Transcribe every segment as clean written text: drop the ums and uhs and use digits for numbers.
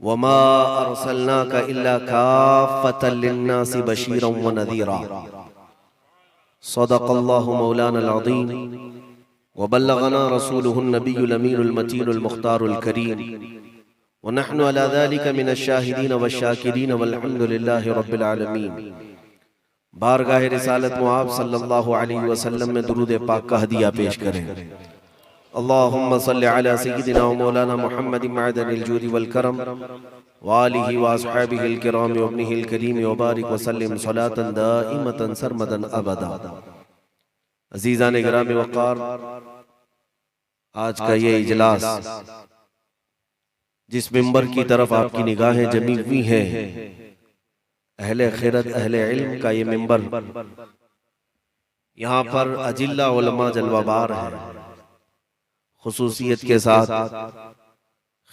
वमा अरसलनाका इल्ला काफ़्फ़तल लिन्नासि बशीरन व नज़ीरा। सदक़ल्लाहु मौलानल अज़ीम व बल्लगना रसूलुहुन नबियुल अमीनुल मतीनुल मुख्तारुल करीम व नहनु अला ज़ालिका मिनश शाहिदीन वश्शाकिरीन वल्हम्दुलिल्लाहि रब्बिल आलमीन। बारगाह रिसालत मुआब सल्लल्लाहु अलैहि वसल्लम में दुरूद पाक का हदिया पेश करें। अल्लाहुम्मा सल्लि अला सय्यिदिना व मौलाना मुहम्मदिन मअदनिल जूदि वल करम व आलिहि व अस्हाबिहिल किराम व इब्निहिल करीम व बारिक व सल्लिम सलातन दाइमतन सरमदन अबदा। अज़ीज़ान गिराम वक़ार, आज का ये इजलास जिस मिंबर की तरफ आपकी निगाहें जमी हुई हैं, अहले खिरत अहले इल्म का ये मिंबर, यहाँ पर अजिल्ला उलमा जलवाबार है। खुसूसियत के साथ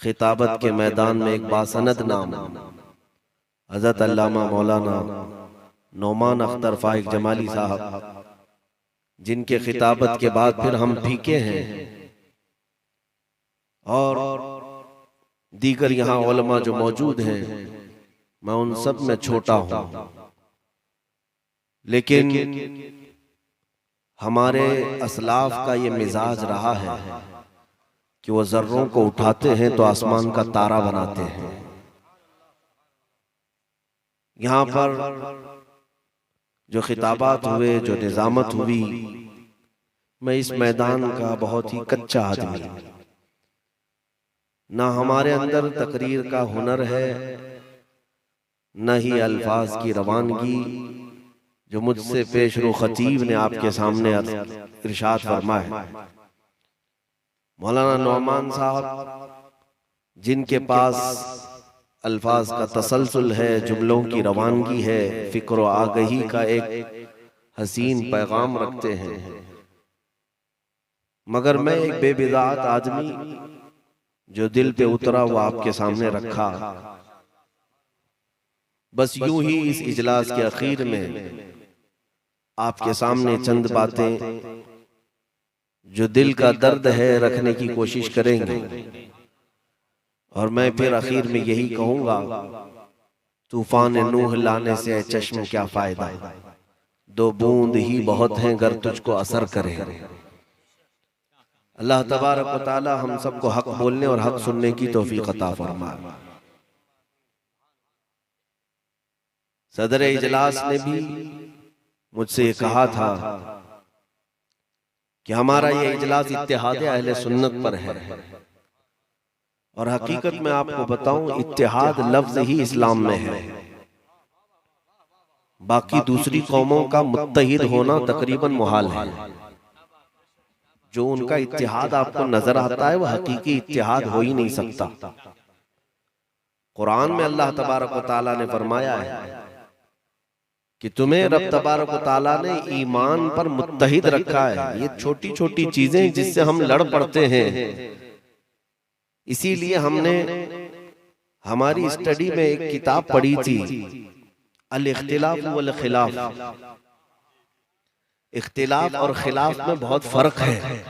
खिताबत के मैदान में एक बासनद नाम हज़रत अल्लामा मौलाना नौमान अख्तर फाइक जमाली साहब, जिनके खिताबत के बाद फिर हम फीके हैं और दीगर यहाँ उलमा जो मौजूद हैं, मैं उन सब में छोटा हूँ, लेकिन हमारे असलाफ का ये मिजाज रहा है कि वो जर्रों को उठाते हैं तो आसमान का तारा बनाते हैं। यहाँ पर जो खिताबात हुए, जो निजामत हुई, मैं इस मैदान का बहुत ही कच्चा आदमी, ना हमारे अंदर तकरीर का हुनर है, न ही अल्फाज की रवानगी जो मुझसे पेशरो खतीब ने आपके सामने इरशाद फरमाया। मौलाना नौमान साहब, जिनके पास अल्फाज का तसलसल है, जुमलों की रवानगी है, फिक्र व आगही का एक हसीन पैगाम रखते हैं, मगर मैं एक बेबिदात आदमी जो दिल पे उतरा वो आपके सामने रखा। बस यूं ही इस इजलास के आखिर में आपके सामने चंद बातें जो दिल का दर्द है रखने की कोशिश करेंगे, और मैं फिर आखिर में यही कहूंगा, तूफान नूह लाने से चश्म क्या फायदा, दो बूंद ही बहुत हैं गर तुझको असर करे। अल्लाह तबारक व तआला हम सबको हक बोलने और हक सुनने की तौफीक अता फरमाए। सदर इजलास ने भी मुझसे कहा था कि हमारा ये इजलास इत्तेहाद अहले सुन्नत पर है, और हकीकत में आपको बताऊं, इत्तेहाद लफ्ज ही इस्लाम में है। बाकी दूसरी कौमों का मुत्तहिद होना तकरीबन मुहाल है। जो उनका इत्तेहाद आपको नजर आता है वह हकीकी इत्तेहाद हो ही नहीं सकता। कुरान में अल्लाह तबारक व तआला ने फरमाया है कि तुम्हें रब तबारक व तआला ने ईमान पर मुत्तहिद रखा है। ये छोटी छोटी चीजें जिससे हम लड़ पड़ते हैं, इसीलिए हमने हमारी स्टडी में एक किताब पढ़ी थी, अल इख्तिलाफ वल खिलाफ। इख्तिलाफ और खिलाफ में बहुत फर्क है।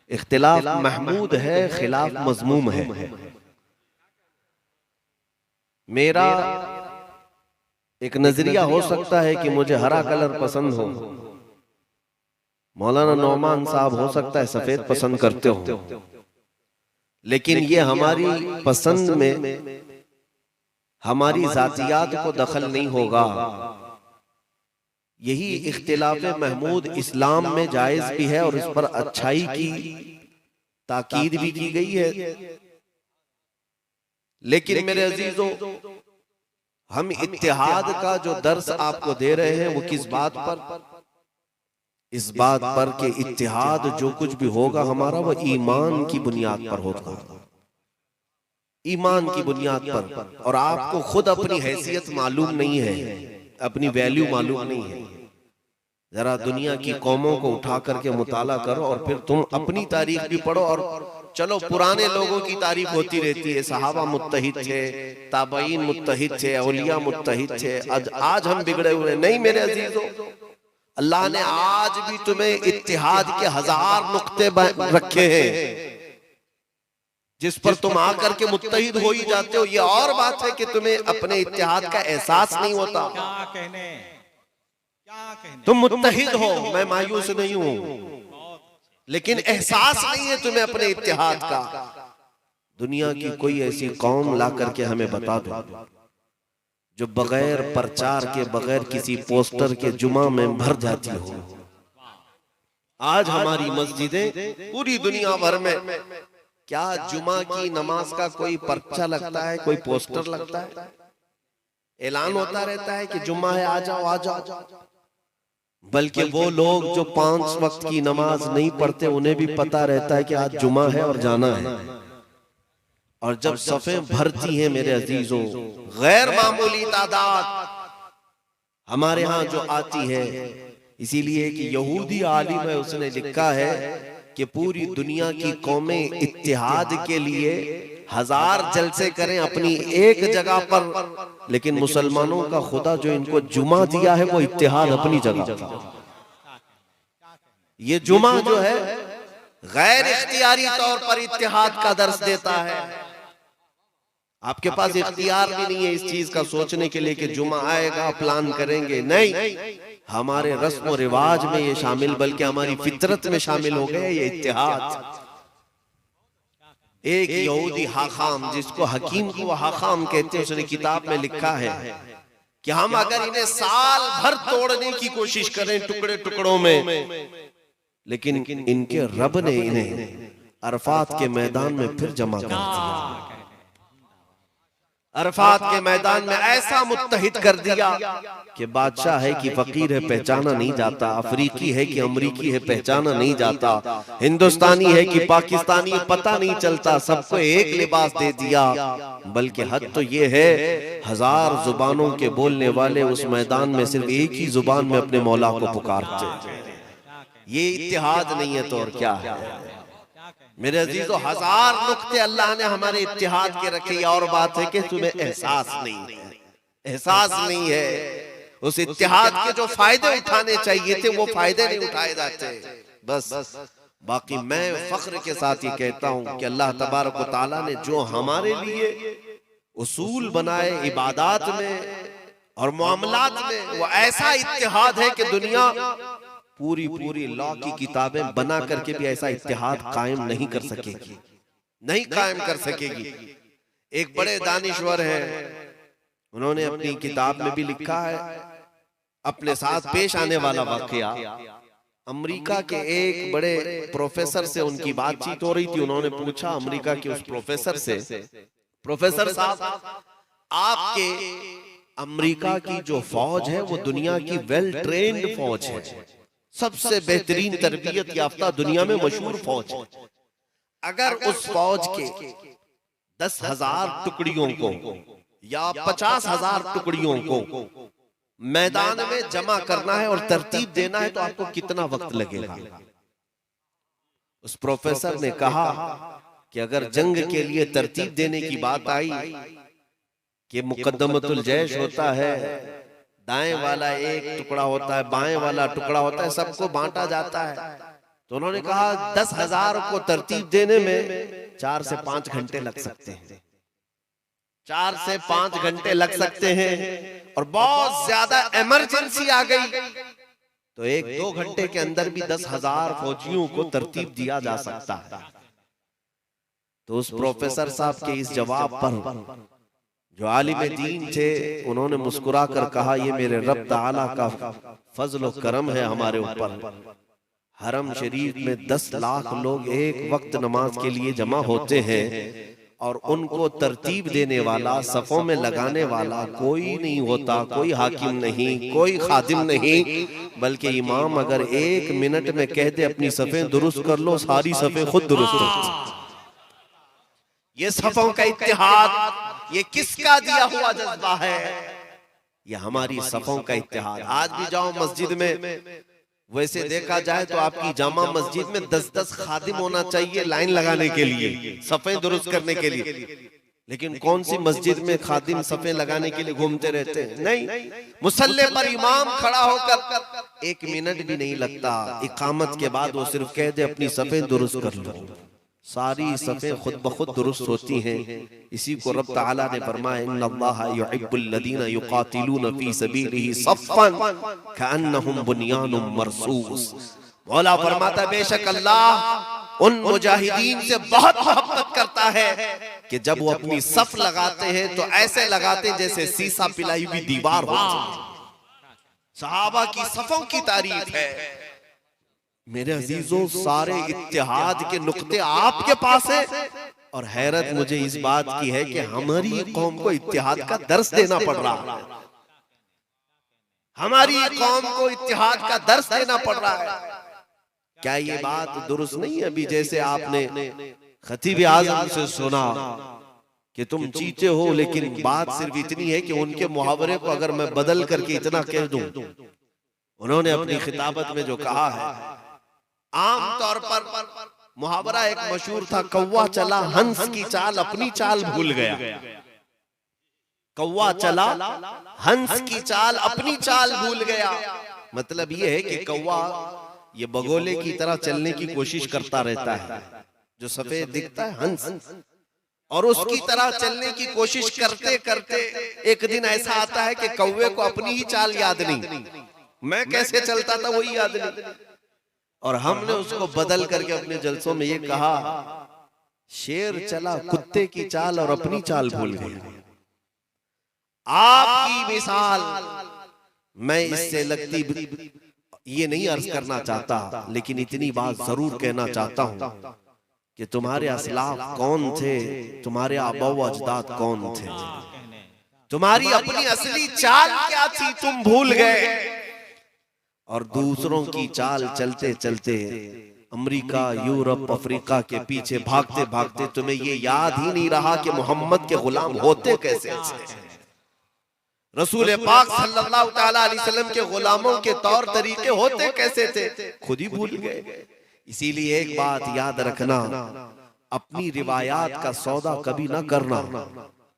इख्तिलाफ महमूद है, खिलाफ मज़मूम है। मेरा एक नजरिया हो सकता है कि मुझे हरा कलर पसंद हो, मौलाना नौमान साहब हो सकता है सफेद पसंद करते हो, लेकिन ये हमारी पसंद में हमारी जातियात को दखल नहीं होगा। यही इख्तिलाफ महमूद इस्लाम में जायज भी है और इस पर अच्छाई की ताकीद भी की गई है। लेकिन मेरे अजीजों, हम इत्तेहाद का जो दर्स आपको दे रहे हैं वो किस बात पर? इस बात पर कि इत्तेहाद जो कुछ भी होगा हमारा वो ईमान की बुनियाद पर होगा, ईमान की बुनियाद पर। और आपको खुद अपनी हैसियत मालूम नहीं है, अपनी वैल्यू मालूम नहीं है। जरा दुनिया की कौमों को उठा करके मुताला करो और फिर तुम अपनी तारीख भी पढ़ो। और चलो, पुराने लोगों की तारीफ होती रहती है, सहाबा मुत्तहिद थे, ताबईन मुत्तहिद थे, औलिया मुत्तहिद थे, आज हम बिगड़े हुए। नहीं मेरे अजीजों, अल्लाह ने आज भी तुम्हें इत्तिहाद के 1000 नुक्ते रखे हैं। जिस पर तुम आकर के मुत्तहिद हो ही जाते हो। ये और बात है कि तुम्हें अपने इत्तेहाद का एहसास नहीं होता। तुम मुत्तहिद हो, मैं मायूस नहीं हूं, लेकिन एहसास नहीं है तुम्हें अपने इत्तेहाद का। दुनिया की कोई ऐसी कौम ला करके हमें बता दो जो बगैर प्रचार के, बगैर किसी पोस्टर के जुमा में भर जाती हो। आज हमारी मस्जिदें पूरी दुनिया भर में, क्या जुमा की नमाज का कोई पर्चा लगता है, कोई पोस्टर लगता है? ऐलान होता रहता है कि जुम्मा है, आ जाओ आ जाओ। बल्कि वो लोग जो 5 वक्त की नमाज नहीं पढ़ते, उन्हें भी पता रहता है कि आज जुमा है और जाना है। और जब सफ़ें भरती हैं मेरे अजीजों, गैर मामूली तादाद हमारे यहाँ जो आती है, इसीलिए कि यहूदी आलिम है, उसने लिखा है कि पूरी दुनिया की कौमें इत्तेहाद के लिए 1000 जलसे करें अपनी एक जगह पर, लेकिन मुसलमानों का खुदा जो इनको जुमा दिया है वो इत्तेहाद अपनी जगह। ये जुमा जो है गैर इख्तियारी तौर पर इत्तेहाद का दर्स देता है। आपके पास इख्तियार भी नहीं है इस चीज का सोचने के लिए कि जुमा आएगा प्लान करेंगे, नहीं। हमारे रस्म और रिवाज में ये शामिल, बल्कि हमारी फितरत में शामिल हो गए ये इत्तेहाद। एक यहूदी हाखाम, जिसको हकीम को हाखाम कहते हैं, उसने किताब में लिखा है कि हम अगर इन्हें साल भर तोड़ने की कोशिश करें टुकड़े टुकड़ों में, लेकिन इनके रब ने इन्हें अरफात के मैदान में फिर जमा कर दिया। अरफात के मैदान में ऐसा मुत्तहिद कर दिया कि बादशाह है कि फकीर है पहचाना नहीं जाता, अफ्रीकी है कि अमरीकी है पहचाना नहीं जाता, हिंदुस्तानी है कि पाकिस्तानी पता नहीं चलता, सबको एक लिबास दे दिया। बल्कि हद तो ये है, 1000 जुबानों के बोलने वाले उस मैदान में सिर्फ एक ही जुबान में अपने मौला को पुकारते। ये इत्तेहाद नहीं है तो और क्या है? मेरे अजीजों, 1000 नुक्ते अल्लाह ने हमारे इत्तेहाद के रखे। और बात है कि तुम्हें एहसास नहीं है, एहसास नहीं है उस इत्तेहाद के जो फायदे उठाने चाहिए थे वो फायदे नहीं उठाए जाते। बस बाकी मैं फख्र के साथ ये कहता हूं कि अल्लाह तबारक व तआला ने जो हमारे लिए उसूल बनाए इबादात में और मामलात में, वो ऐसा इत्तेहाद है कि दुनिया पूरी लॉ की किताबें बना करके भी ऐसा इत्तेहाद कायम नहीं कर सकेगी, नहीं कायम कर सकेगी। एक बड़े दानिश्वर हैं, उन्होंने अपनी किताब में भी लिखा है, अपने साथ पेश आने वाला वाकया। अमेरिका के एक बड़े प्रोफेसर से उनकी बातचीत हो रही थी। उन्होंने पूछा अमेरिका के उस प्रोफेसर से, प्रोफेसर साहब, आपके अमेरिका की जो फौज है वो दुनिया की वेल ट्रेन्ड फौज है, सबसे बेहतरीन तरबियत याफ्ता दुनिया में मशहूर फौज। अगर उस फौज के 10,000 टुकड़ियों को या 50,000 टुकड़ियों को मैदान में जमा करना है और तरतीब देना है तो आपको कितना वक्त लगेगा? उस प्रोफेसर ने कहा कि अगर जंग के लिए तरतीब देने की बात आई कि मुकद्दमतुल जैश होता है, दाएं वाला एक टुकड़ा होता है, बाएं वाला टुकड़ा होता है, सबको बांटा जाता है, तो उन्होंने कहा 10,000 को तरतीब देने में 4 से 5 घंटे लग सकते हैं, 4 से 5 घंटे लग सकते हैं। और बहुत ज्यादा इमरजेंसी आ गई तो 1-2 घंटे के अंदर भी 10,000 फौजियों को तरतीब दिया जा सकता है। तो उस प्रोफेसर साहब के इस जवाब पर जो आलिम दीन थे, उन्होंने मुस्कुरा कर कहा, ये मेरे रब ताला का फजल और करम है हमारे ऊपर। हरम शरीफ में 10 लाख लोग एक वक्त नमाज के लिए जमा होते हैं और उनको तरतीब देने वाला, सफों में लगाने वाला कोई नहीं होता, कोई हाकिम नहीं, कोई खादिम नहीं, बल्कि इमाम अगर 1 मिनट में कह दे अपनी सफें दुरुस्त कर लो, सारी सफें खुद दुरुस्त होती। ये सफों का इत्तेहाद, ये किसका दिया हुआ जज्बा है? ये हमारी सफों का इत्तेहाद। आज भी जाओ मस्जिद में, वैसे देखा जाए तो आपकी जामा मस्जिद में 10-10 खादिम होना चाहिए लाइन लगाने के लिए, सफें दुरुस्त करने के लिए। लेकिन कौन सी मस्जिद में खादिम सफें लगाने के लिए घूमते रहते हैं? नहीं, मुसल्ले पर इमाम खड़ा होकर 1 मिनट भी नहीं लगता, इकामत के बाद वो सिर्फ कह दे अपनी सफें दुरुस्त कर लो, सारी सफ़े खुद ब खुद दुरुस्त होती हैं। इसी को रब ताला ने फरमाया इन्नल्लाह युहिब्बुल लदीना युकातिलूना फी सबीलिही सफ़्फ़न कअन्नहुम बुनियानुम मरसूस। मौला फरमाता बेशक अल्लाह उन मुजाहिदीन से बहुत मोहब्बत करता है कि जब वो अपनी सफ लगाते हैं तो ऐसे लगाते हैं जैसे सीसा पिलाई हुई दीवार हो। सहाबा की सफों की तारीफ है। मेरे अजीजों, सारे इत्तेहाद के नुक्ते आपके पास है और हैरत मुझे इस बात की है कि हमारी कौम को इत्तेहाद का दर्स देना पड़ रहा है। हमारी कौम को इत्तेहाद का दर्स देना पड़ रहा है। क्या ये बात दुरुस्त नहीं है? अभी जैसे आपने खतीब आज़म से सुना कि तुम चीते हो, लेकिन बात सिर्फ इतनी है कि उनके मुहावरे को अगर मैं बदल करके इतना कह दूं, उन्होंने अपनी खिताबत में जो कहा है, आम तौर पर मुहावरा एक मशहूर था, कौवा चला हंस की चाल अपनी चाल भूल गया। कौवा चला हंस की चाल अपनी चाल भूल गया। मतलब ये है कि कौवा ये बगोले की तरह चलने की कोशिश करता रहता है, जो सफेद दिखता है हंस, और उसकी तरह चलने की कोशिश करते करते एक दिन ऐसा आता है कि कौवे को अपनी ही चाल याद नहीं, मैं कैसे चलता था वही याद नहीं। और हमने उसको बदल करके अपने जलसों में ये कहा, शेर चला कुत्ते की चाल और अपनी चाल भूल गया। आपकी मिसाल मैं इससे लगती ये नहीं अर्ज करना चाहता, लेकिन इतनी बात जरूर कहना चाहता हूं कि तुम्हारे असलाफ कौन थे, तुम्हारे आबा व अजदाद कौन थे, तुम्हारी अपनी असली चाल क्या थी तुम भूल गए। और दूसरों की चाल चलते चलते अमेरिका, यूरोप, अफ्रीका के पीछे भागते भागते तुम्हें ये याद ही नहीं रहा कि मोहम्मद के गुलाम होते कैसे थे। रसूल पाक सल्लल्लाहु तआला अलैहि वसल्लम के गुलामों के तौर तरीके होते कैसे थे, खुद ही भूल गए। इसीलिए एक बात याद रखना, अपनी रिवायात का सौदा कभी ना करना।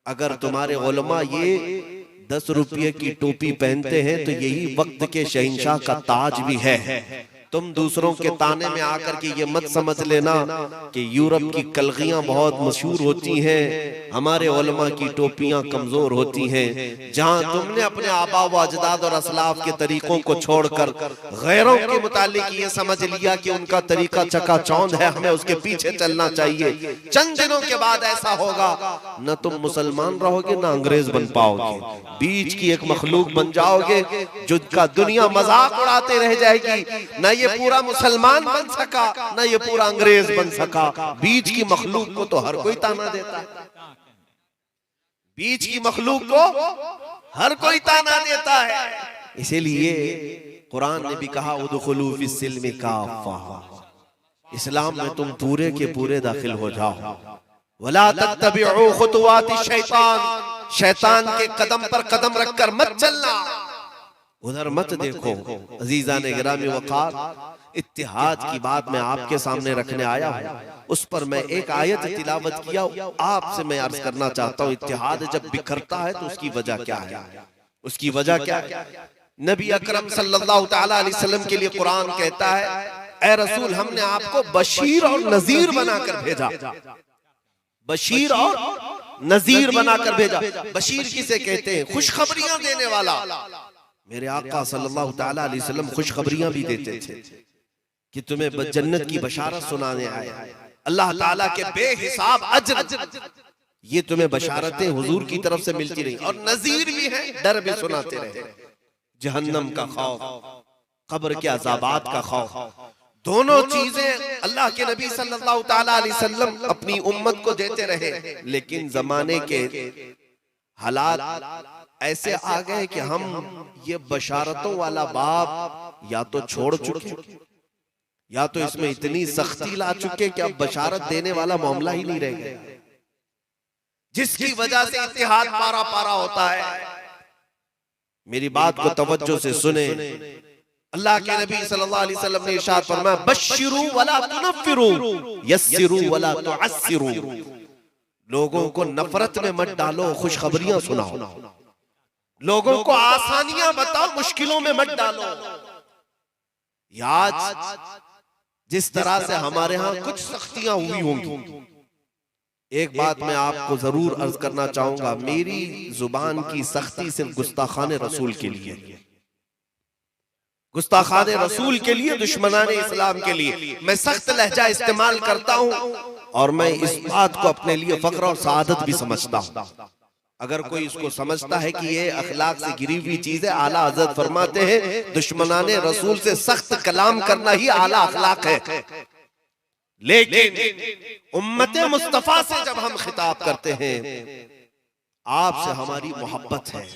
अगर तुम्हारे उलमा ये 10 रुपये की टोपी पहनते हैं तो यही वक्त के शहंशाह का ताज भी है। तुम दूसरों के ताने में आकर के ये मत समझ लेना कि यूरोप की कलगियां बहुत मशहूर होती हैं, हमारे उलमा की टोपियां कमजोर होती हैं। जहां तुमने अपने आबा व अजदाद और असलाफ के तरीकों को छोड़कर गैरों के मुतालिक ये समझ लिया कि उनका तरीका चकाचौंध है, हमें उसके पीछे चलना चाहिए। चंद दिनों के बाद ऐसा होगा, न तुम मुसलमान रहोगे न अंग्रेज बन पाओगे, बीच की एक मखलूक बन जाओगे जिसका दुनिया मजाक उड़ाते रह जाएगी। न ये पूरा मुसलमान बन सका, न ये पूरा अंग्रेज बन सका। बीच की मखलूक को तो हर कोई ताना देता है, बीच की मखलूक को हर कोई ताना देता है। इसीलिए कुरान ने भी कहा उदखुलू फिस्सिल्मि काफ़ा, इस्लाम में तुम पूरे के पूरे दाखिल हो जाओ। वला तत्तबिउ खुतुवाति शैतान, शैतान के कदम पर कदम रखकर मत चलना, उधर मत देखो। अजीजान गिरामी वक़ार, इत्तिहाद की बात मैं आपके सामने रखने आया हूँ, उस पर मैं एक आयत तिलावत किया, आपसे मैं अर्ज करना चाहता हूँ इत्तिहाद जब बिखरता है तो उसकी वजह क्या है, उसकी वजह क्या है। नबी अकरम सल्लल्लाहु तआला अलैहि वसल्लम के लिए कुरान कहता है, ए रसूल हमने आपको बशीर और नजीर बनाकर भेजा, बशीर और नजीर बनाकर भेजा। बशीर किसे कहते हैं? खुशखबरियां देने वाला। मेरे आका सल्लल्लाहु तआला अलैहि वसल्लम खुशखबरियां भी देते थे कि तुम्हें जन्नत की बशारत सुनाने आए, अल्लाह ताला के बेहिसाब अज्र, ये तुम्हें बशारतें हुजूर की तरफ से मिलती रही। और नजीर भी है, डर भी सुनाते रहे, जहन्नम का खौफ, कब्र के अज़ाबात का खौफ। दोनों चीजें अल्लाह के नबी सल्लल्लाहु तआला अलैहि वसल्लम अपनी उम्मत को देते रहे। लेकिन जमाने के हालात ऐसे आ गए कि हम ये बशारतों वाला बाब या तो छोड़ चुके, या तो इसमें इतनी सख्ती ला चुके कि अब बशारत देने वाला मामला ही नहीं रह गया, जिसकी वजह से इत्तिहाद पारा पारा होता है। मेरी बात को तवज्जो से सुने। अल्लाह के नबी सल्लल्लाहु अलैहि वसल्लम ने इरशाद फरमाया, बश्शिरू वला तुनफ्फिरू यस्सिरू वला तुअस्सिरू, लोगों को नफरत में मत डालो, खुशखबरियां सुनाओ। लोगों को आसानियां बताओ, मुश्किलों में मत डालो। आज जिस तरह से हमारे यहाँ कुछ सख्तियां हुई होंगी। एक बात मैं आपको जरूर अर्ज करना चाहूंगा, मेरी जुबान की सख्ती सिर्फ गुस्ताखान रसूल के लिए, गुस्ताखान रसूल के लिए, दुश्मनाने इस्लाम के लिए मैं सख्त लहजा इस्तेमाल करता हूं, और मैं इस बात को अपने लिए फख्र और सआदत भी समझता हूं। अगर कोई इसको समझता है कि ये अखलाक से गिरी हुई चीज है, आला हज़रत फरमाते हैं दुश्मनाने रसूल से सख्त कलाम करना ही आला अखलाक है। लेकिन उम्मते मुस्तफा से जब हम खिताब करते हैं, आपसे हमारी मोहब्बत है,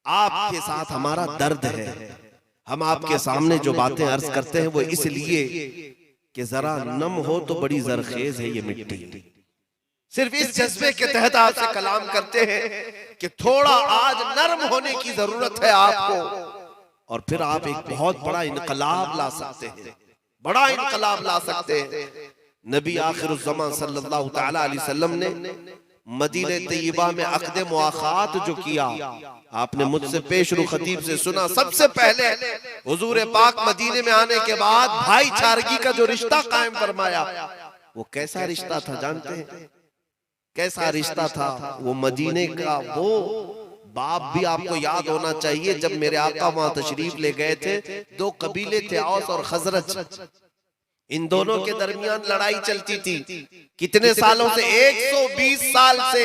आपके साथ हमारा दर्द है, हम आपके सामने जो बातें अर्ज करते हैं वो इसलिए कि जरा नम हो तो बड़ी जरखेज है ये मिट्टी। सिर्फ इस जज्बे के तहत आपसे कलाम करते हैं कि थोड़ा आज नरम होने की जरूरत है आपको, और फिर आप एक बहुत बड़ा इनकलाब ला सकते हैं, बड़ा इनकलाब ला सकते हैं। नबी आखिरुज़्ज़मान सल्लल्लाहु तआला अलैहि वसल्लम ने मदीने तैयबा में अक़द मुआख़ात जो किया, आपने मुझसे पेशरू खतीब से सुना, सबसे पहले हुजूर पाक मदीने में आने के बाद भाईचारगी का जो रिश्ता कायम फरमाया, वो कैसा रिश्ता था जानते हैं? कैसा रिश्ता था वो? मदीने का वो बाप भी आपको याद होना चाहिए, जब मेरे आका वहां तशरीफ ले गए थे, दो कबीले थे, औस और खजरज, इन दोनों के दरमियान लड़ाई चलती थी। कितने सालों से? 120 साल से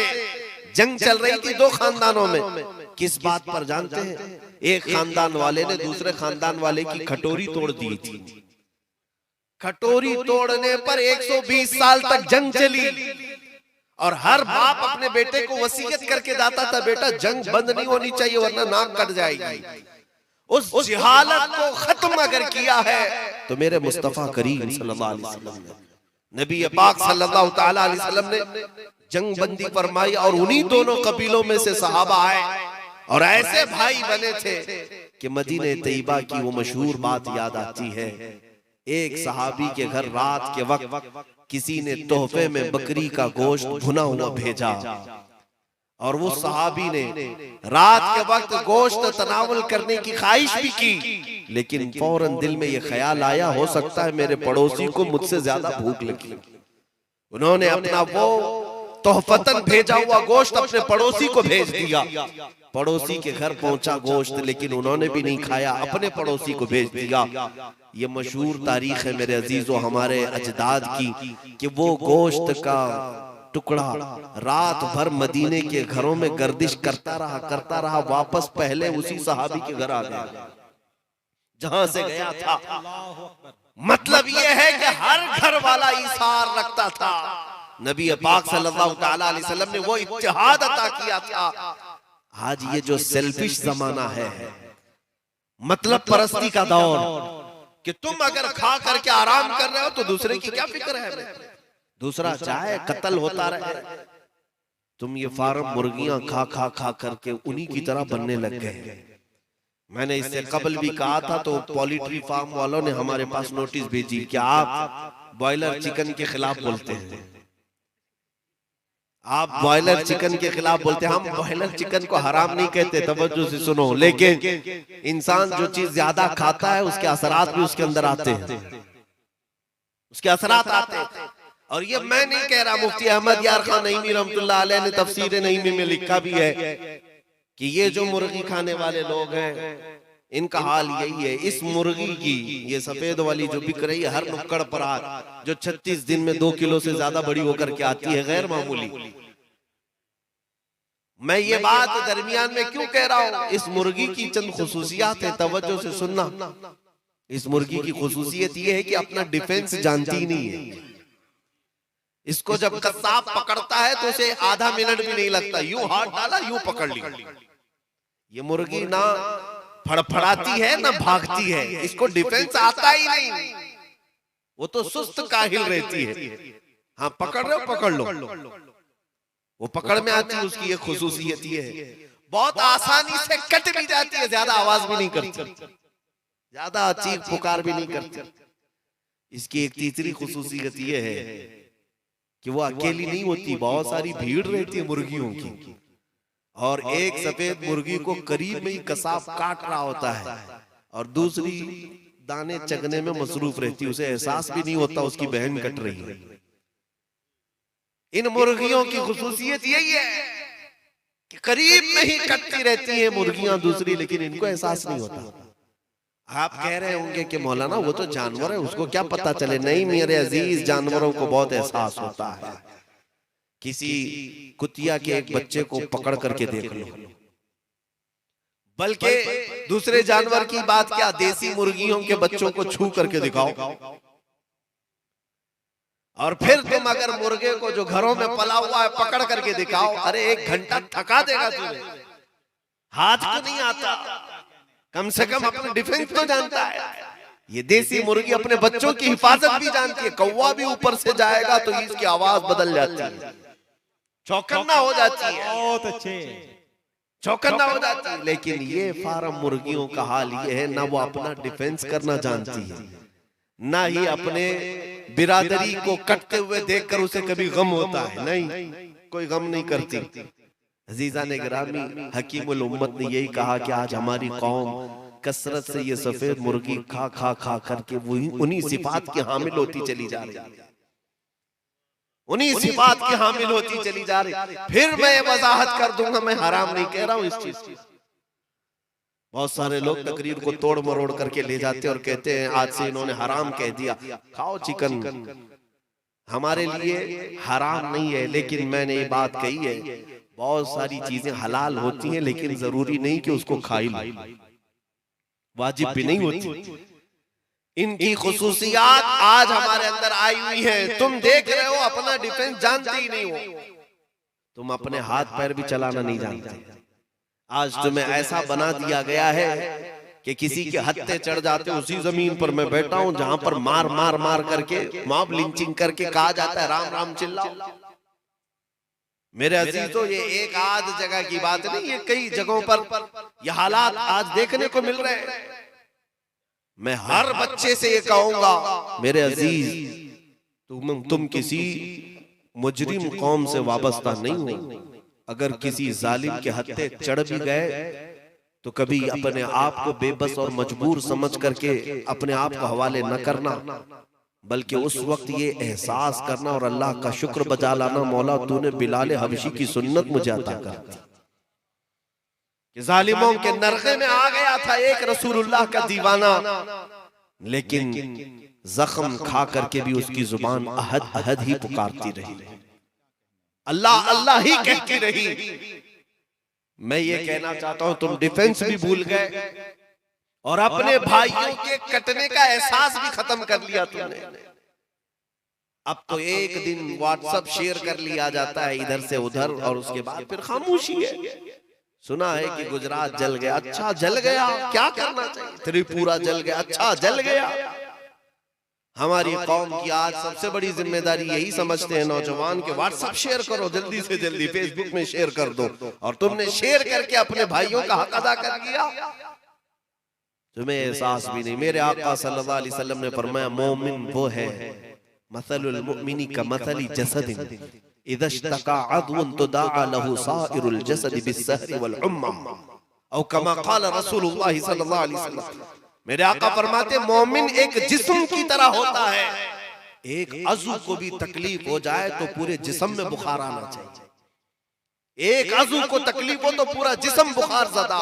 जंग चल रही थी दो खानदानों में। किस बात पर जानते हैं? एक खानदान वाले ने दूसरे खानदान वाले की खटोरी तोड़ दी थी। खटोरी तोड़ने पर 120 साल तक जंग चली, और हर बाप अपने बेटे को वसीयत करके जाता था, बेटा जंग बंद नहीं होनी चाहिए वरना नाक कट जाएगी। उस जिहालत को खत्म अगर किया है तो मेरे मुस्तफा करीम सल्लल्लाहु अलैहि वसल्लम ने, नबी पाक सल्लल्लाहु तआला अलैहि वसल्लम ने जंग बंदी फरमाई, और उन्हीं दोनों कबीलों में से सहाबा आए और ऐसे भाई बने थे कि मदीने तैयबा की वो मशहूर बात याद आती है। एक सहाबी के घर रात के वक्त किसी ने तोहफे में बकरी का गोश्त भुना हुआ भेजा, और वो सहाबी ने रात के वक्त गोश्त तनावुल करने की ख्वाहिश भी की, लेकिन फौरन दिल में ये ख्याल आया, हो सकता है मेरे पड़ोसी को मुझसे ज्यादा भूख लगी। उन्होंने अपना वो तोहफतन भेजा हुआ गोश्त अपने पड़ोसी को भेज दिया। पड़ोसी के घर पहुंचा गोश्त, लेकिन उन्होंने भी नहीं खाया, अपने पड़ोसी को भेज दिया। ये मशहूर तारीख है मेरे अजीजों हमारे अजदाद की, कि वो गोश्त का टुकड़ा रात भर मदीने के घरों में गर्दिश करता रहा, वापस पहले उसी सहाबी के घर आ गया जहां से गया था। मतलब ये है कि हर घर वाला ईसार रखता था। नबी पाक सल्लल्लाहु तआला अलैहि वसल्लम ने वो इत्तिहाद अता किया था। आज ये जो सेल्फिश जमाना है, मतलब परस्ती का दौर, कि तुम अगर खा करके आराम कर रहे हो तो दूसरे की क्या फिक्र है? दूसरा चाहे कत्ल होता रहे, तुम ये फार्म मुर्गियां खा करके उन्हीं की तरह बनने लग गए। मैंने इससे कबल भी कहा था, तो पोल्ट्री फार्म वालों ने हमारे पास नोटिस भेजी कि आप बॉयलर चिकन के खिलाफ बोलते हैं, आप बॉयलर चिकन के खिलाफ बोलते हैं। हम बॉयलर चिकन को हराम नहीं कहते, तवज्जो से सुनो, लेकिन इंसान जो चीज ज्यादा खाता है उसके असरात भी उसके अंदर आते हैं, उसके असरात आते हैं। और ये मैं नहीं कह रहा, मुफ्ती अहमद यार खान नईमी रहमतुल्लाह अलैह ने तफसीर नईमी में लिखा भी है कि ये जो मुर्गी खाने वाले लोग हैं इनका हाल यही है। इस मुर्गी की, ये सफेद वाली जो बिक रही है हर नुक्कड़ पर आज, जो 36 दिन में 2 किलो से ज्यादा बड़ी होकर के आती है, गैर मामूली। मैं ये बात दरमियान में क्यों कह रहा हूं? इस मुर्गी की चंद खुसूसियात है, तवज्जो से सुनना। इस मुर्गी की खुसूसियत ये है कि अपना डिफेंस जानती नहीं है। इसको जब कसाब पकड़ता है तो उसे आधा मिनट भी नहीं लगता, यूं हाथ डाला यूं पकड़ लिया। ये मुर्गी ना फड़फड़ाती है ना भागती है, इसको डिफेंस आता ही नहीं, वो तो सुस्त काहिल रहती है। हाँ पकड़ रहे हो पकड़ लो, वो पकड़ में आती है। उसकी ये खुसूसियत ये है, बहुत आसानी से कट भी जाती है, ज्यादा आवाज भी नहीं करती, ज्यादा चीख पुकार भी नहीं करती। इसकी एक तीसरी खुसूसियत ये है कि वो अकेली नहीं होती, बहुत सारी भीड़ रहती है मुर्गियों की, और एक सफेद मुर्गी को करीब में ही कसाब काट रहा होता है, और दूसरी दाने चगने में मसरूफ रहती है, उसे एहसास भी नहीं होता उसकी बहन कट रही है। इन मुर्गियों की खुसूसियत यही है कि करीब में ही कटती रहती हैं मुर्गियां दूसरी, लेकिन इनको एहसास नहीं होता। आप कह रहे होंगे कि मौलाना वो तो जानवर है, उसको क्या पता चले। नहीं मेरे अजीज, जानवरों को बहुत एहसास होता है। किसी कुतिया के एक बच्चे को पकड़ करके देख लो, बल्कि दूसरे जानवर की बात क्या, देसी मुर्गियों के बच्चों को छू करके दिखाओ, और फिर तुम अगर मुर्गे को जो घरों में पला हुआ है पकड़ करके दिखाओ, अरे 1 घंटा थका देगा तुम्हें। हाथ को नहीं आता, कम से कम अपने डिफेंस तो जानता है। ये देसी मुर्गी अपने बच्चों की हिफाजत भी जानती है। कौवा भी ऊपर से जाएगा तो इसकी आवाज बदल जाती है, चौकन्ना हो जाती है, बहुत अच्छे चौकन्ना हो जाती है। लेकिन ये फार्म मुर्गियों का हाल ये है, ना वो अपना डिफेंस करना जानती है, ना ही अपने बिरादरी को कटते हुए देखकर उसे कभी गम होता है। नहीं, कोई गम नहीं करती। अजीजा ने गिरामी, हकीमुल उम्मत ने यही कहा कि आज हमारी कौम कसरत से ये सफेद मुर्गी खा खा खा करके वही उन्हीं सिफात की हामिल होती चली जा रही, उन्हीं सिफात की हामिल होती चली जा रही। फिर मैं वजाहत कर दूंगा, मैं हराम नहीं कह रहा हूं इस चीज की। बहुत सारे लोग तकरीर को तोड़ मरोड़ करके ले जाते और कहते हैं आज से इन्होंने हराम कह दिया, खाओ चिकन। हमारे लिए हराम नहीं है, लेकिन मैंने ये बात कही है, बहुत सारी चीजें हलाल होती हैं, लेकिन जरूरी नहीं कि उसको खाई लो, वाजिब भी नहीं होती। इनकी खुसूसियात आज हमारे अंदर आई हुई है। तुम देख रहे हो, अपना डिफेंस जानते ही नहीं हो, तुम अपने हाथ पैर भी चलाना नहीं जानते। आज तुम्हें ऐसा बना दिया गया है कि किसी के हत्थे चढ़ जाते, उसी जमीन पर मैं बैठा हूं जहां पर मार मार मार करके मॉब लिंचिंग करके कहा जाता है राम राम चिल्लाओ। मेरे अजीजों, ये एक आध जगह की बात नहीं, ये कई जगहों पर ये हालात आज देखने को मिल रहे हैं। मैं हर बच्चे से ये कहूंगा, मेरे अजीज, तुम किसी मुजरिम कौम से वाबस्ता नहीं हो। अगर किसी जालिम के हत्थे चढ़ भी गए तो कभी अपने आप को बेबस और मजबूर समझ करके अपने आप को हवाले न करना, बल्कि उस वक्त ये एहसास करना और अल्लाह का शुक्र बजा लाना, मौला तूने बिलाल हबशी की सुन्नत मुझे अता कर दी कि जालिमों के नरके में आ गया था एक रसूलुल्लाह का दीवाना, लेकिन जख्म खा करके भी उसकी जुबान अहद अहद ही पुकारती रही, अल्लाह अल्लाह ही कहती रही। मैं ये कहना चाहता हूं, तुम डिफेंस भी भूल गए और अपने भाइयों के कटने का एहसास भी खत्म कर लिया तुमने। अब तो एक दिन व्हाट्सएप शेयर कर लिया जाता है इधर से उधर, और उसके बाद फिर खामोशी है। सुना है कि गुजरात जल गया, अच्छा जल गया, क्या करना चाहिए? त्रिपुरा जल गया, अच्छा जल गया। हमारी कौम की आज सबसे बड़ी जिम्मेदारी यही समझते हैं नौजवान के व्हाट्सएप शेयर करो, जल्दी से जल्दी फेसबुक में शेयर कर दो, और तुमने शेयर करके अपने भाइयों का हक अदा कर लिया, तुम्हें एहसास भी नहीं। मेरे आका सल्लल्लाहु अलैहि वसल्लम ने फरमाया, मोमिन वो है मसलुल मुमिनी का मसली जसदिन इज़ा इश्तका अदवन तुदाअ लहु साइरुल जसद बिस्सहरी वल उम्मा औ कमा क़ाल रसूलुल्लाह सल्लल्लाहु अलैहि वसल्लम। मेरे आका फरमाते, मोमिन एक जिस्म की तरह होता है, एक अज़ू को भी तकलीफ हो जाए तो पूरे जिस्म में बुखार आना चाहिए। एक अज़ू को तकलीफ हो तो पूरा जिस्म बुखार ज़दा।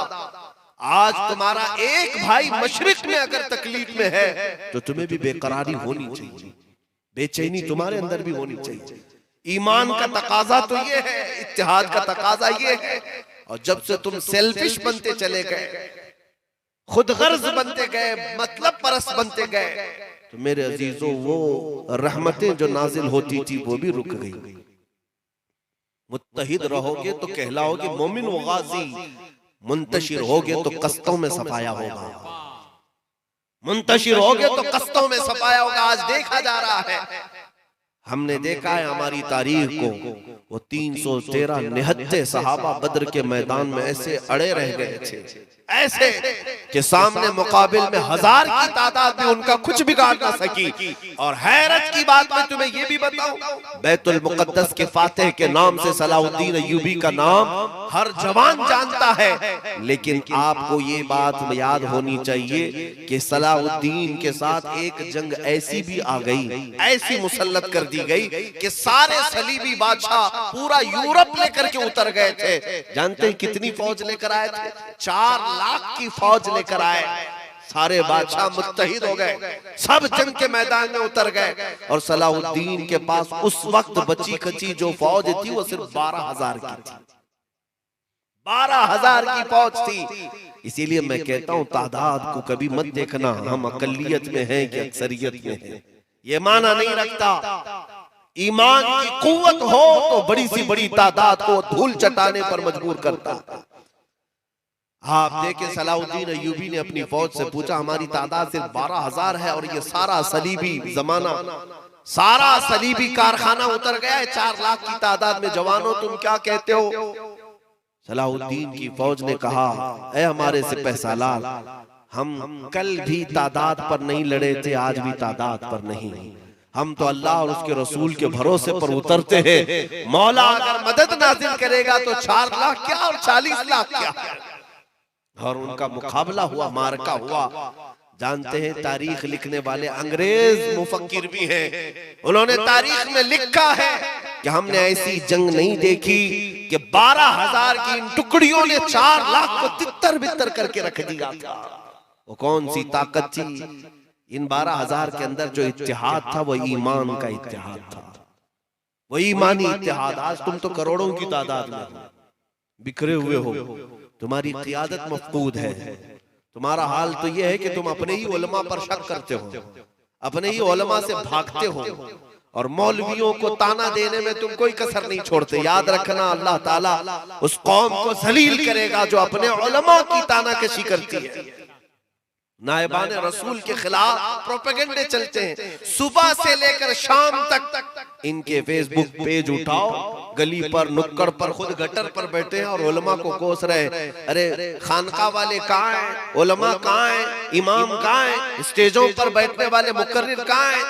आज तुम्हारा एक भाई मशरिक में अगर तकलीफ में है तो तुम्हें भी बेकरारी होनी चाहिए, बेचैनी तुम्हारे अंदर भी होनी चाहिए। ईमान का तकाजा तो ये है, इत्तिहाद का तकाजा ये है। और जब से तुम सेल्फिश बनते चले गए, खुद गर्ज बनते गए, मतलब परस्त बनते गए, तो मेरे अजीजों वो रहमतें जो नाजिल होती थी वो भी रुक गई। मुत्तहिद रहोगे तो कहलाओगे मोमिन व गाजी, मुंतशिर होगे तो कस्तों में सफाया होगा, मुंतशिर होगे तो कस्तों में सफाया होगा। आज देखा जा रहा है, हमने देखा है हमारी तारीख को, वो 313 निहत्ते सहाबा बद्र के मैदान में ऐसे अड़े रह गए थे, ऐसे कि सामने मुकाबिल में 1000 की तादाद में उनका कुछ बिगाड़ ना सकी। और हैरत की बात मैं तुम्हें ये भी बताऊं, बैतुल मुकद्दस के फातिह के नाम से सलाहुद्दीन अय्यूबी का नाम हर जवान जानता है। लेकिन आपको ये बात याद होनी चाहिए कि सलाहुद्दीन के साथ एक जंग ऐसी भी आ गई, ऐसी मुसल्लत कर दी गई कि सारे सलीबी बादशाह पूरा यूरोप लेकर के उतर गए थे। जानते हैं कितनी फौज लेकर आए थे? 4 लाख की फौज लेकर आए। सारे बादशाह मुत्तहिद हो गए, सब जंग के मैदान में उतर गए। और सलाहुद्दीन के पास उस वक्त बची खची जो फौज थी वो सिर्फ 12,000 की थी। 12,000 की फौज थी। इसीलिए मैं कहता हूं तादाद को कभी मत देखना हम अकलियत में हैं कि अक्सरियत में हैं, ये माना नहीं रखता। ईमान की कुव्वत हो तो बड़ी सी बड़ी तादाद को धूल चटाने पर मजबूर करता। आप देखें सलाहुद्दीन अय्यूबी ने अपनी फौज से पूछा, हमारी तादाद सिर्फ 12,000 है और ये सारा सलीबी जमाना, सारा सलीबी कारखाना उतर गया है, 4 लाख की तादाद में जवानों, तुम क्या कहते हो? सलाहुद्दीन की फौज ने कहा, ऐ हमारे सिपहसालार, हम कल भी तादाद पर नहीं लड़े थे, आज भी तादाद पर नहीं। हम तो अल्लाह और उसके रसूल के भरोसे पर उतरते हैं। मौला अगर मदद नाजिल करेगा तो 4 लाख क्या और 40 लाख क्या। और उनका मुकाबला हुआ, मारका हुआ। जानते हैं तारीख लिखने वाले अंग्रेज मुफक्किर भी हैं, उन्होंने तारीख में लिखा है कि हमने ऐसी जंग नहीं देखी कि 12,000 की इन टुकड़ियों ने 4 लाख को तितर बितर करके रख दिया था। वो कौन सी ताकत थी? इन 12,000 के अंदर जो इत्तेहाद था वो ईमान का इत्तेहाद था, वो ईमानी इत्तेहाद। आज तुम तो करोड़ों की तादाद में बिखरे हुए हो, तुम्हारी क़ियादत मफकूद है। तुम्हारा हाल तो यह है कि तुम अपने ही उलमा पर शक करते हो, अपने ही उलमा से भागते हो और मौलवियों को ताना देने में तुम कोई कसर नहीं छोड़ते। याद रखना, अल्लाह ताला उस कौम को जलील करेगा जो अपने उलमा की तानाकशी करती है। नायबान रसूल के खिलाफ प्रोपेगेंडे चलते हैं, सुबह से लेकर शाम तक इनके फेसबुक पेज उठाओ, गली पर नुक्कड़ पर खुद गटर पर बैठे हैं और उलमा को कोस रहे। अरे खानका वाले कहाँ हैं? उलमा कहाँ हैं? इमाम कहाँ हैं? स्टेजों पर बैठने वाले मुकर्रिर कहाँ हैं?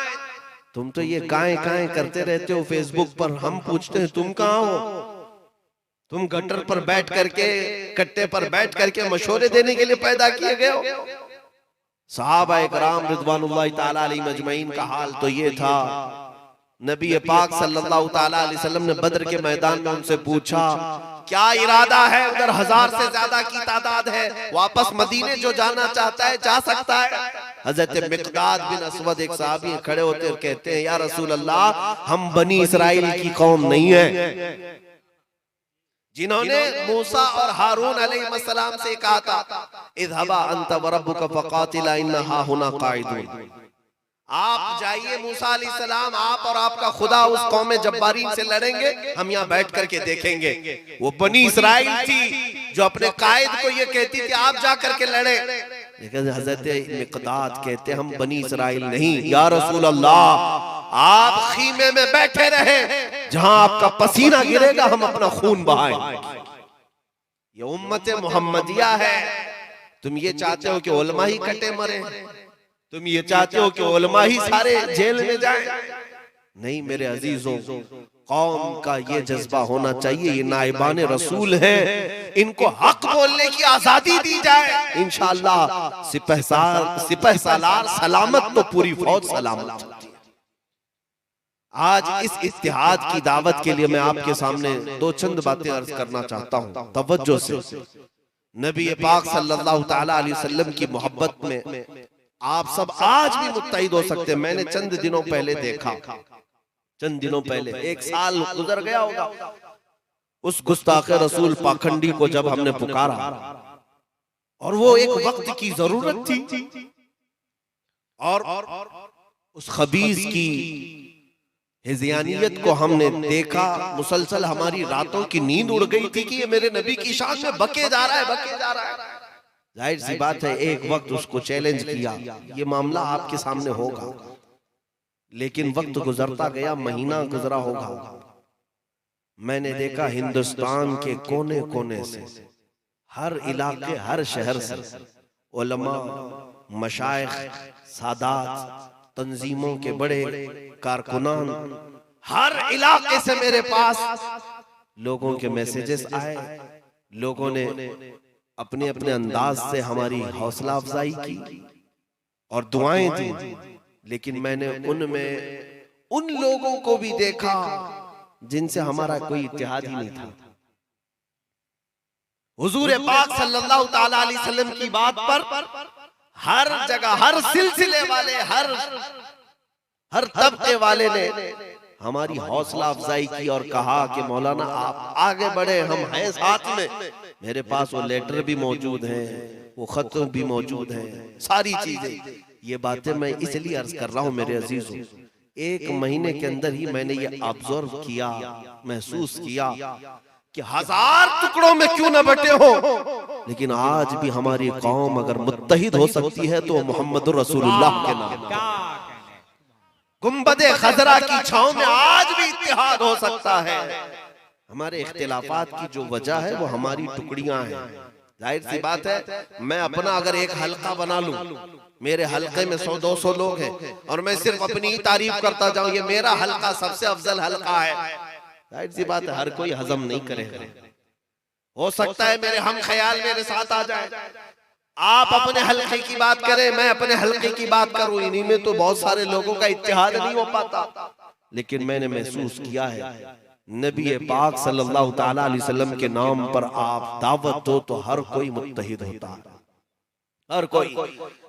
तुम तो ये काएं करते रहते हो फेसबुक पर। हम पूछते हैं तुम कहाँ हो? तुम गटर पर बैठ करके, कट्टे पर बैठ करके मशवरे देने के लिए पैदा किए गए हो। सहाबा इकराम रिज़वानुल्लाहि ताला अलैहिम अजमईन का हाल तो ये था। नबी पाक सल्लल्लाहु ताला अलैहि वसल्लम ने बद्र के मैदान में उनसे पूछा, क्या इरादा है? उधर 1000 से ज्यादा की तादाद है, वापस मदीने जो जाना चाहता है जा सकता है। हजरत मिक़दाद बिन अस्वद एक सहाबी खड़े होते और कहते हैं, या रसूल अल्लाह, हम बनी इसराइल की कौम नहीं है जिन्होंने मूसा और हारून अलैहिस्सलाम से कहा था, इज़हबा अंत व रब्बुका फ़क़ातिला इन्ना हाहुना क़ाइदून। आप जाइए मूसा अलैहिस्सलाम, आप और आपका खुदा उस कौम जब्बारीन से लड़ेंगे, हम यहाँ बैठ करके देखेंगे। वो बनी इसराइल थी जो अपने कायद को ये कहती थी आप जा करके लड़े। लेकिन हजरत मिक़दाद कहते हम बनी इसराइल नहीं, या रसूल अल्लाह, आप खीमे में बैठे रहे, जहां आपका पसीना गिरेगा हम अपना खून बहाएंगे। ये उम्मत मोहम्मदिया है। तुम ये चाहते हो कि उलमा ही कटे मरे? तुम ये चाहते हो कि उलमा ही सारे जेल में जाएं? नहीं मेरे अजीजों, कौम का ये जज्बा होना चाहिए, ये नाइबान रसूल हैं, इनको हक बोलने की आजादी दी जाए। इंशाअल्लाह सिपह सालार सलामत तो पूरी फौज सलामत। आज इस इत्तेहाद की दावत के लिए मैं आपके सामने दो चंद बातें अर्ज करना चाहता हूं तवज्जो से। नबी पाक सल्लल्लाहु ताला अलैहि वसल्लम की मोहब्बत में आप सब आज भी मुत्तहिद हो सकते हैं। मैंने चंद दिनों पहले देखा, चंद दिनों पहले, 1 साल गुजर गया होगा, उस गुस्ताखे रसूल पाखंडी को जब हमने पुकारा, और वो एक वक्त की जरूरत थी, और उस खबीस की हिज़यानियत को हमने देखा। मुसलसल हमारी रातों की नींद उड़ गई थी कि ये मेरे नबी की शान में बके जा रहा है, बके जा रहा है। जाहिर सी बात है एक वक्त उसको चैलेंज किया, ये मामला आपके सामने होगा। लेकिन वक्त गुजरता गया, महीना गुजरा होगा, मैंने देखा हिंदुस्तान के कोने कोने से, हर इलाके, हर शहर से उलमा, मशाइख, सादात, तंजीमों के बड़े कारकुनान, हर इलाके से मेरे पास लोगों के मैसेजेस आए लोगों ने अपने अपने अंदाज से हमारी हौसला अफजाई की और दुआएं दी, लेकिन मैंने उनमें उन लोगों को भी देखा जिनसे हमारा कोई इत्तेहाद ही नहीं था। हुजूर पाक सल्लल्लाहु ताला अलैहि वसल्लम की बात पर हर जगह, हर सिलसिले वाले, हर तबके वाले ने हमारी हौसला अफजाई की और कहा कि मौलाना आप आगे बढ़े, हम हैं साथ में। मेरे पास वो लेटर भी मौजूद हैं, वो खत भी मौजूद हैं, सारी चीजें। ये बातें मैं इसलिए अर्ज कर रहा हूं मेरे अजीजों, 1 महीने के अंदर ही मैंने ये ऑब्जर्व किया, महसूस किया कि 1000 टुकड़ों में क्यों न बटे हो, लेकिन आज भी हमारी कौम अगर मुत्तहिद हो सकती है तो मोहम्मद रसूलुल्लाह के नाम, गुंबदे खजरा की छांव में आज भी इत्तेहाद हो सकता है। हमारे इख्तिलाफात की जो वजह है वो हमारी टुकड़ियां हैं। जाहिर सी बात है, मैं अपना अगर एक हल्का बना लूं, मेरे हल्के में 100-200 लोग हैं और मैं सिर्फ अपनी ही तारीफ करता जाऊं, ये मेरा हल्का सबसे अफजल हल्का है, जाहिर सी बात है हर कोई हजम नहीं करेगा। हो सकता है मेरे हम ख्याल मेरे साथ आ जाए, आप अपने हल्के की बात करें, मैं अपने हल्के की बात करूं, इन्हीं में तो बहुत सारे लोगों का इत्तेहाद नहीं हो पाता। लेकिन मैंने महसूस किया है नबी पाक सल्लल्लाहु ताला अलैहि वसल्लम के नाम पर आप दावत दो तो हर कोई मुत्तहिद होता है, हर कोई।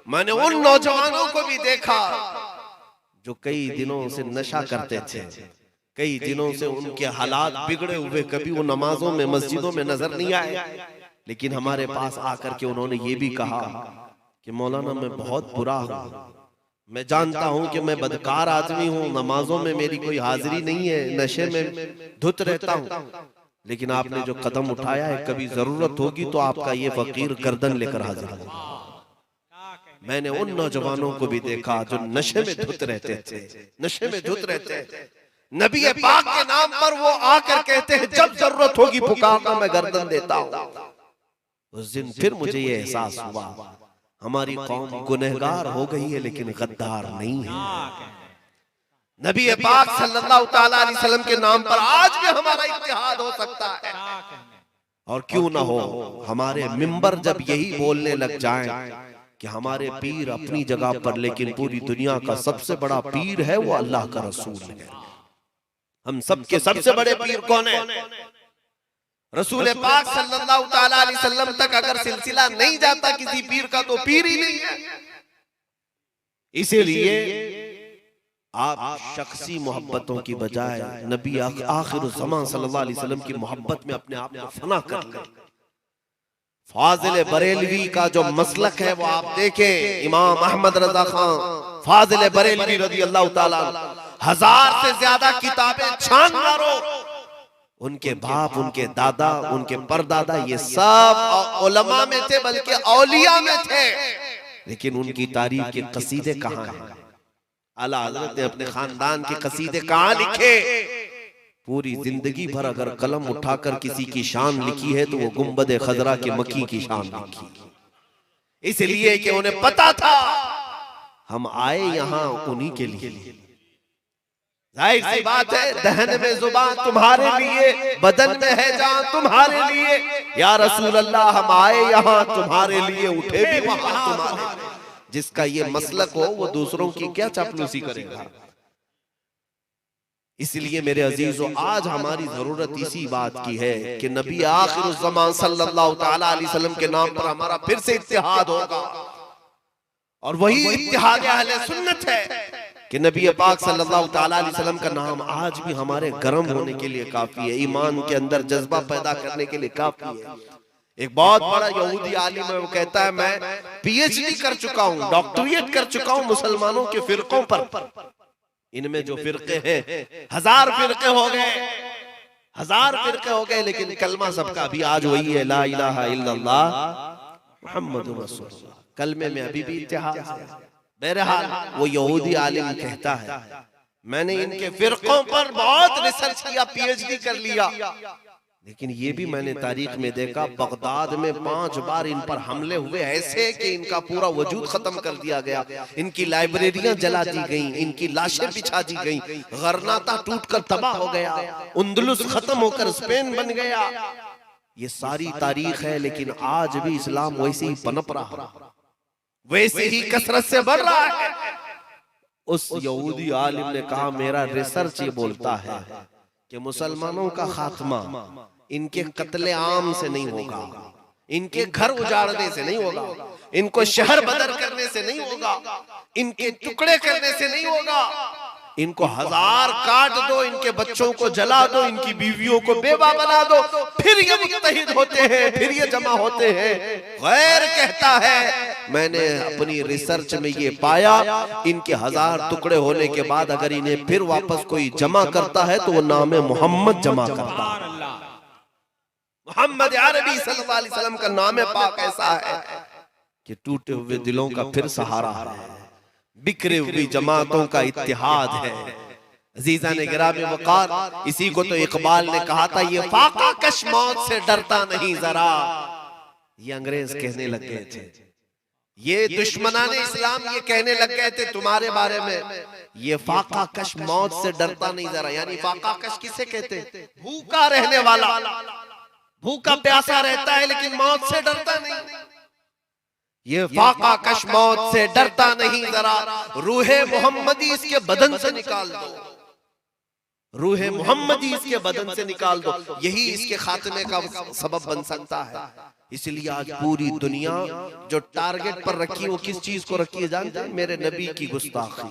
मैंने उन नौजवानों को भी देखा जो कई दिनों से नशा करते थे, कई दिनों से उनके हालात बिगड़े हुए, कभी वो नमाजों में मस्जिदों में नजर नहीं आए, लेकिन हमारे पास आकर के उन्होंने ये भी कहा कि मौलाना मैं बहुत बुरा हूं, मैं जानता हूं कि मैं बदकार आदमी हूं, नमाजों में मेरी कोई हाजिरी नहीं है, नशे में धुत रहता हूं, लेकिन आपने जो कदम उठाया है, कभी जरूरत होगी तो आपका ये फकीर गर्दन लेकर हाजिर होगा। मैंने उन नौजवानों को भी देखा जो नशे में धुत रहते थे, नशे में धुत रहते थे, नबी पाक के नाम पर वो आकर कहते हैं जब जरूरत होगी पुकारना, मैं गर्दन देता हूं। उस दिन फिर मुझे ये एहसास हुआ हमारी कौम गुनहगार हो गई है लेकिन गद्दार नहीं है। नबी पाक सल्लल्लाहु ताला अलैहि वसल्लम के नाम पर आज भी हमारा इत्तेहाद हो सकता है, और क्यों ना हो। हमारे मिंबर जब यही बोलने लग जाएं कि हमारे पीर अपनी जगह पर, लेकिन पूरी दुनिया का सबसे बड़ा पीर है वो अल्लाह का रसूल है। हम सबके सबसे बड़े पीर कौन है? रसूल पाक सल्लल्लाहु ताला अलैहि वसल्लम तक अगर सिलसिला नहीं जाता किसी पीर का तो पीर ही नहीं है। इसीलिए आप शख्सी मोहब्बतों की बजाय नबी आखिर ज़मान सल्लल्लाहु अलैहि वसल्लम की मोहब्बत में अपने आप को फना कर लें। फाजिल बरेलवी का जो मसलक है वो आप देखें, इमाम अहमद रजा खान फाजिल बरेलवी रज़ी अल्लाह ताला, 1000 से ज्यादा किताबें छान मारो, उनके बाप, उनके दादा, उनके परदादा ये सब उलमा में थे, बल्कि औलिया में थे, लेकिन उनकी तारीफ के कसीदे कहाँ हैं? आला हज़रत ने अपने खानदान के कसीदे कहाँ लिखे? पूरी जिंदगी भर अगर कलम उठाकर किसी की शान लिखी है तो वो गुंबद खजरा के मक्की की शान लिखी, इसलिए कि उन्हें पता था हम आए यहाँ उन्हीं के लिए। जाहिर सी बात है, दहन में जुबान तुम्हारे लिए, बदन में है जान तुम्हारे लिए, या रसूल अल्लाह हम आए यहाँ तुम्हारे लिए, उठे भी वहां तुम्हारे लिए। जिसका ये मसलक हो वो दूसरों की क्या चापलूसी करेगा। इसलिए मेरे अजीजों, आज हमारी जरूरत इसी बात की है कि नबी आखिर ज़मान सल्लल्लाहु ताला अलैहि वसल्लम के नाम पर हमारा फिर से इत्तेहाद होगा, और वही इत्तेहाद अहले सुन्नत है कि नबी पाक सल्लल्लाहु ताला अलैहि वसल्लम का नाम आज भी हमारे गर्म होने के लिए काफी है, ईमान के अंदर जज्बा पैदा करने के लिए काफी है। एक बहुत बड़ा यहूदी आलिम है, वो कहता है मैं पीएचडी कर चुका हूँ, डॉक्टरेट कर चुका हूँ मुसलमानों के फिरकों पर। इनमें जो फिरके हैं 1000 फिरके हो गए, 1000 फिरके हो गए, लेकिन कलमा सबका भी आज वही है, ला इलाहा इल्लल्लाह मुहम्मदुर रसूलुल्लाह। कलमे में अभी भी इत्तेहाद है। बहरहाल वो यहूदी आलिम कहता है मैंने इनके फिरकों पर बहुत रिसर्च किया, पीएचडी कर लिया, लेकिन ये भी मैंने तारीख में देखा बगदाद में 5 बार इन पर हमले हुए ऐसे कि इनका पूरा वजूद खत्म कर दिया गया, इनकी लाइब्रेरियां जला दी गईं, इनकी लाशें बिछा दी गईं, गरनाता टूटकर तबाह हो गया, उंदलुस खत्म होकर स्पेन बन गया। ये सारी तारीख है, लेकिन आज भी इस्लाम वैसे ही पनप रहा, वैसे ही कसरत से बढ़ रहा है। उस यहूदी आलिम ने कहा, मेरा रिसर्च ये बोलता है कि मुसलमानों का खात्मा इनके कत्ले आम से नहीं होगा, इनके घर उजाड़ने से नहीं होगा, इनको शहर बदर करने से नहीं होगा, इनके टुकड़े करने से नहीं होगा। इनको 1000 काट दो, इनके बच्चों को जला दो, इनकी बीवियों को बेवा बना दो, फिर ये मुत्तहिद होते हैं, फिर ये जमा होते हैं। गैर कहता है, मैंने अपनी रिसर्च में ये पाया, इनके 1000 टुकड़े होने के बाद अगर इन्हें फिर वापस कोई जमा करता है तो वो नाम मोहम्मद जमा करता है। मोहम्मद अरबी सल्लल्लाहु अलैहि वसल्लम का नाम पाक ऐसा है कि टूटे हुए दिलों का फिर सहारा है, बिखरे हुई जमातों का इत्तिहाद है। अजीजा ने गिरामी वक़ार, इसी को तो इकबाल ने कहा था, ये फाका कश मौत से डरता नहीं जरा। ये अंग्रेज कहने लग गए थे, ये दुश्मनाने इस्लाम ये कहने लग गए थे तुम्हारे बारे में, ये फाका कश मौत से डरता नहीं जरा। यानी फाका कश किसे कहते? भूखा रहने वाला, भूखा प्यासा रहता है लेकिन मौत से डरता नहीं। ये फाका कश मौत से डरता नहीं जरा, रूहे मोहम्मदी इसके बदन से निकाल दो, रूहे मोहम्मदी इसके बदन से निकाल दो, यही इसके खात्मे का सबब बन सकता है। इसलिए आज पूरी दुनिया जो टारगेट पर रखी, वो किस चीज को रखी है जानते हैं? मेरे नबी की गुस्ताखी,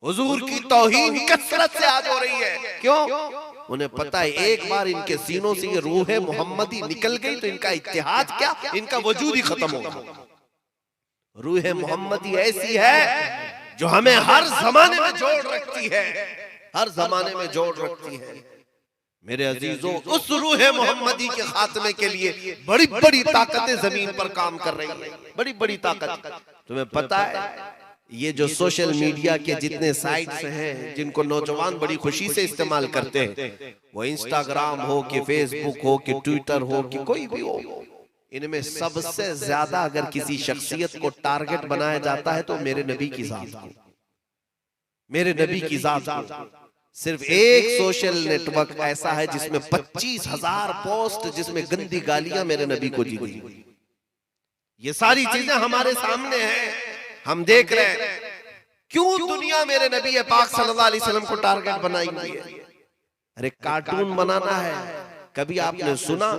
हुजूर की तौहीन कसरत से आज हो रही है। क्यों? उन्हें पता है एक बार इनके सीनों से ये रूह मोहम्मदी निकल गई तो इनका इत्तिहाद क्या, इनका वजूद ही खत्म होगा। रूह मोहम्मदी ऐसी है जो हमें हर जमाने में जोड़ रखती है, हर जमाने में जोड़ रखती है। मेरे अजीजों, उस रूह मोहम्मदी के खात्मे के लिए बड़ी बड़ी ताकतें जमीन पर काम कर रही है, बड़ी बड़ी ताकत। तुम्हें पता है ये जो सोशल मीडिया के जितने साइट्स हैं जिनको नौजवान बड़ी खुशी से इस्तेमाल करते हैं, वो इंस्टाग्राम हो कि फेसबुक हो कि ट्विटर हो कि कोई भी हो, इनमें सबसे ज्यादा अगर किसी शख्सियत को टारगेट बनाया जाता है तो मेरे नबी की जात को, मेरे नबी की जात को। सिर्फ एक सोशल नेटवर्क ऐसा है जिसमें 25,000 पोस्ट जिसमें गंदी गालियां मेरे नबी को दी गई। ये सारी चीजें हमारे सामने हैं, हम देख रहे हैं। क्यों दुनिया मेरे नबी पाक सल्लल्लाहु अलैहि वसल्लम को टारगेट बनाई हुई है? अरे कार्टून बनाना है। कभी आपने सुना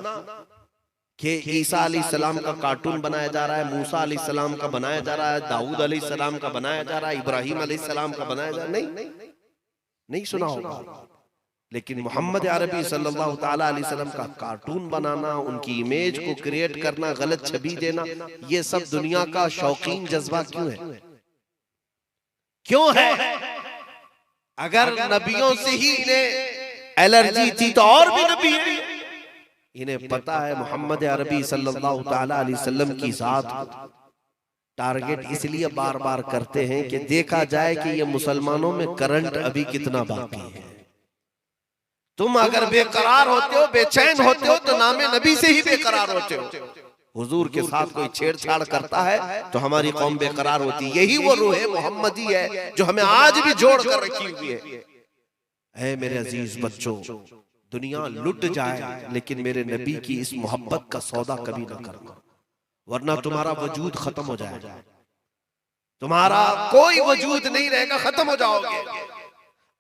कि ईसा अलैहिस्सलाम का कार्टून बनाया जा रहा है, मूसा अलैहिस्सलाम का बनाया जा रहा है, दाऊद अलैहिस्सलाम का बनाया जा रहा है, इब्राहिम अलैहिस्सलाम का बनाया जा रहा है? नहीं सुना होगा। लेकिन मोहम्मद अरबी सल्लल्लाहु ताला अलैहि वसल्लम का कार्टून बनाना, उनकी इमेज को क्रिएट करना, गलत छवि देना, ये सब दुनिया का शौकीन जज्बा क्यों है? क्यों है? अगर नबियों से ही इन्हें एलर्जी थी तो और भी नबी है। इन्हें पता है मोहम्मद अरबी सल्लल्लाहु ताला अलैहि वसल्लम की जात टारगेट इसलिए बार बार करते हैं कि देखा जाए कि ये मुसलमानों में करंट अभी कितना बाकी है। तुम अगर बेकरार होते हो, बेचैन होते हो, तो नामे नबी से ही बेकरार होते हो। हुजूर के साथ कोई छेड़छाड़ करता है तो हमारी कौम बेकरार होती है। यही वो रूह मोहम्मदी है जो हमें आज भी जोड़ कर रखी हुई है। ऐ मेरे अजीज बच्चों, दुनिया लुट जाए लेकिन मेरे नबी की इस मोहब्बत का सौदा कभी ना करना, वरना तुम्हारा वजूद खत्म हो जाएगा, तुम्हारा कोई वजूद नहीं रहेगा, खत्म हो जाओगे।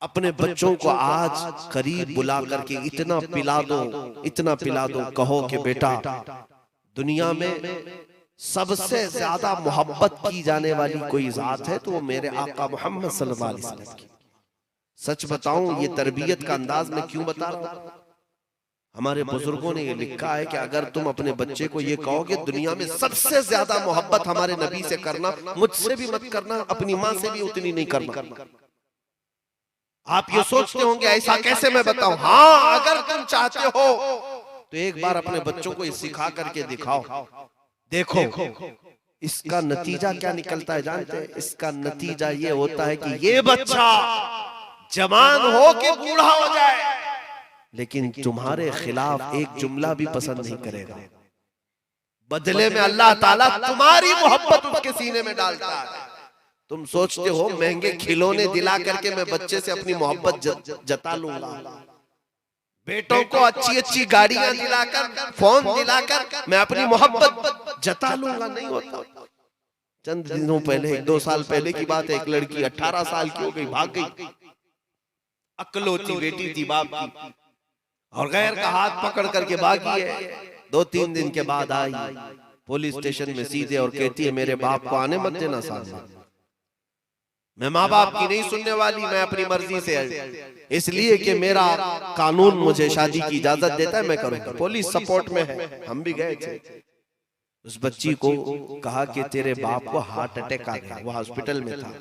अपने बच्चों को आज करीब बुला करके इतना पिला दो, इतना पिला दो, कहो कि बेटा दुनिया में सबसे ज्यादा मोहब्बत की जाने वाली कोई जात है तो वो मेरे आका मोहम्मद सल्लल्लाहु अलैहि वसल्लम की। सच बताऊं, ये तरबियत का अंदाज मैं क्यों बता रहा हूं? हमारे बुजुर्गों ने ये लिखा है कि अगर तुम अपने बच्चे को ये कहोगे दुनिया में सबसे ज्यादा मोहब्बत हमारे नबी से करना, मुझसे भी मत करना, अपनी माँ से भी उतनी नहीं करना। आप ये सोचते होंगे ऐसा कैसे मैं बताऊं? हाँ, अगर तुम चाहते हो तो एक बार अपने बच्चों को सिखा करके दिखाओ। देखो इसका नतीजा क्या निकलता है जानते हैं? इसका नतीजा ये होता है कि ये बच्चा जवान हो के बूढ़ा हो जाए लेकिन तुम्हारे खिलाफ एक जुमला भी पसंद नहीं करेगा। बदले में अल्लाह ताला तुम्हारी मोहब्बत उसके सीने में डालता है। तुम सोचते हो महंगे खिलौने दिला करके मैं बच्चे से अपनी मोहब्बत जता लूंगा, बेटों को अच्छी अच्छी गाड़ियां दिलाकर, फोन दिलाकर मैं अपनी मोहब्बत जता लूंगा, नहीं होता। चंद दिनों पहले, 1-2 साल पहले की बात है, एक लड़की 18 साल की हो गई, भाग गई। अकलौती बेटी थी बाप की, और गैर का हाथ पकड़ करके भागी है। 2-3 दिन के बाद आई पुलिस स्टेशन में सीधे और कहती है मेरे बाप को आने मत देना सामने, मैं माँ बाप की नहीं सुनने वाली, मैं अपनी मर्जी से, इसलिए कि मेरा कानून मुझे शादी की इजाजत देता है, मैं करूंगा। पुलिस सपोर्ट में है, हम भी गए थे। उस बच्ची को कहा कि तेरे बाप को हार्ट अटैक आ गया, वो हॉस्पिटल में था,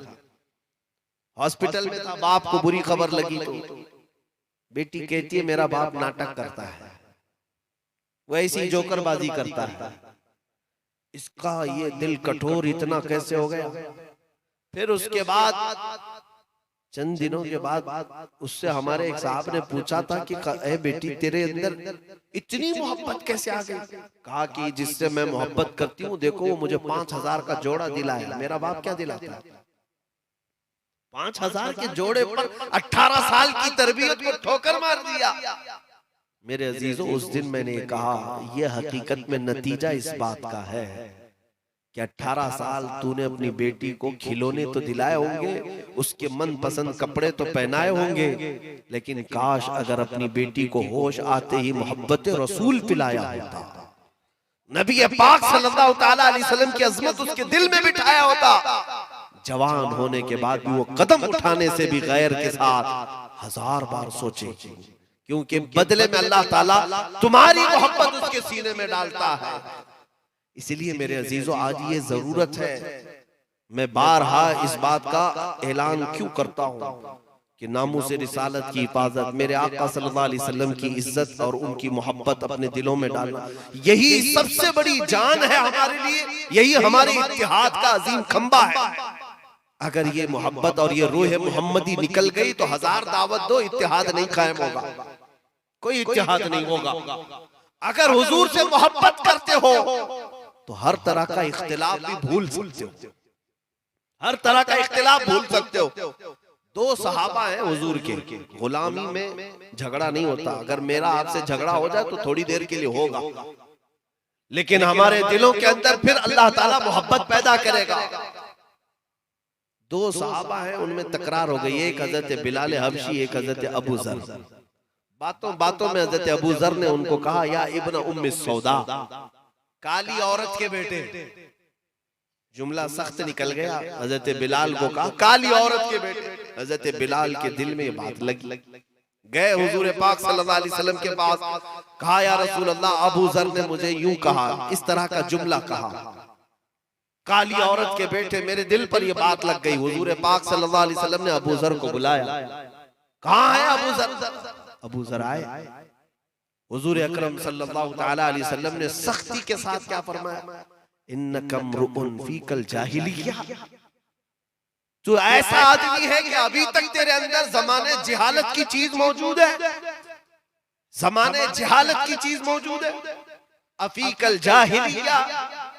हॉस्पिटल में था, बाप को बुरी खबर लगी। तो बेटी कहती है मेरा बाप नाटक करता है, वो ऐसी जोकरबाजी करता है। इसका ये दिल कठोर इतना कैसे हो गया। फिर उसके बाद चंद दिनों के बाद उससे हमारे एक साहब ने पूछा था कि ए बेटी तेरे अंदर इतनी मोहब्बत कैसे आ गई। कहा कि जिससे मैं मोहब्बत करती हूँ, देखो वो मुझे 5,000 का जोड़ा दिलाया, मेरा बाप क्या दिलाता है। 5,000 के जोड़े पर 18 साल की तरबियत को ठोकर मार दिया। मेरे अजीजों, उस दिन मैंने कहा यह हकीकत में नतीजा इस बात का है कि 18 साल तूने अपनी बेटी को खिलौने तो दिलाए होंगे, उसके मन पसंद कपड़े तो पहनाए होंगे, लेकिन काश अगर अपनी बेटी को होश आते ही मोहब्बत रसूल पिलाया होता, नबी पाक सल्लल्लाहु ताला अलैहि वसल्लम की अजमत उसके दिल में बिठाया होता। जवान होने के बाद भी वो कदम उठाने से भी गैर के साथ 1000 बार सोचे, क्योंकि बदले में अल्लाह ताला तुम्हारी मोहब्बत उसके सीने में डालता है। इसलिए मेरे अजीजों, आज ये जरूरत है, मैं बारहा इस बात का ऐलान क्यों करता हूं कि नामूस रिसालत की हिफाजत, मेरे आका सल्लल्लाहु अलैहि वसल्लम की इज्जत और उनकी मोहब्बत अपने दिलों में डालना, यही सबसे बड़ी जान है हमारे लिए, यही हमारे इत्तिहाद का अजीम खंबा है। अगर ये मोहब्बत और ये रूह मोहम्मदी निकल गई तो 1000 दावत दो, इत्तिहाद नहीं कायम होगा, कोई इत्तिहाद नहीं होगा। अगर हुजूर से मोहब्बत करते हो तो हर तरह का इख्तिलाफ भी भूल सकते हो, हर तरह का इख्तिलाफ भूल सकते हो। 2 सहाबा हैं हुजूर के, गुलामी में झगड़ा नहीं होता। अगर मेरा आपसे झगड़ा हो जाए तो थोड़ी देर के लिए होगा, लेकिन हमारे दिलों के अंदर फिर अल्लाह ताला मोहब्बत पैदा करेगा। 2 सहाबा हैं, उनमें तकरार हो गई, एक हजरत बिलाल हबशी, एक हजरत अबू जर। बातों बातों में हजरत अबू जर ने उनको कहा या इब्न उम्म सौदा, काली औरत के बेटे। जुमला सख्त निकल गया। हजरत बिलाल को कहा काली औरत के बेटे। हजरत बिलाल के दिल में ये बात लगी, गए हुजूर पाक सल्लल्लाहु अलैहि वसल्लम के पास, कहा या रसूल अल्लाह, अबू जर ने मुझे यूं कहा, इस तरह का जुमला कहा, काली औरत के बेटे, मेरे दिल पर ये बात लग गई। हुजूर पाक सल्लल्लाहु अलैहि वसल्लम ने अबू जर को बुलाया, कहाँ है अबू जर? अबू जर आए। हुजूर अकरम सल्लल्लाहु ताला अलैहि वसल्लम ने सख्ती के साथ क्या फरमाया, इन्नका मरुउन फीकल जाहिलिया, तू ऐसा आदमी है कि अभी तक तेरे अंदर जमाने जिहालत की चीज मौजूद है, जमाने जिहालत की चीज मौजूद है। अफीकल जाहिलिया,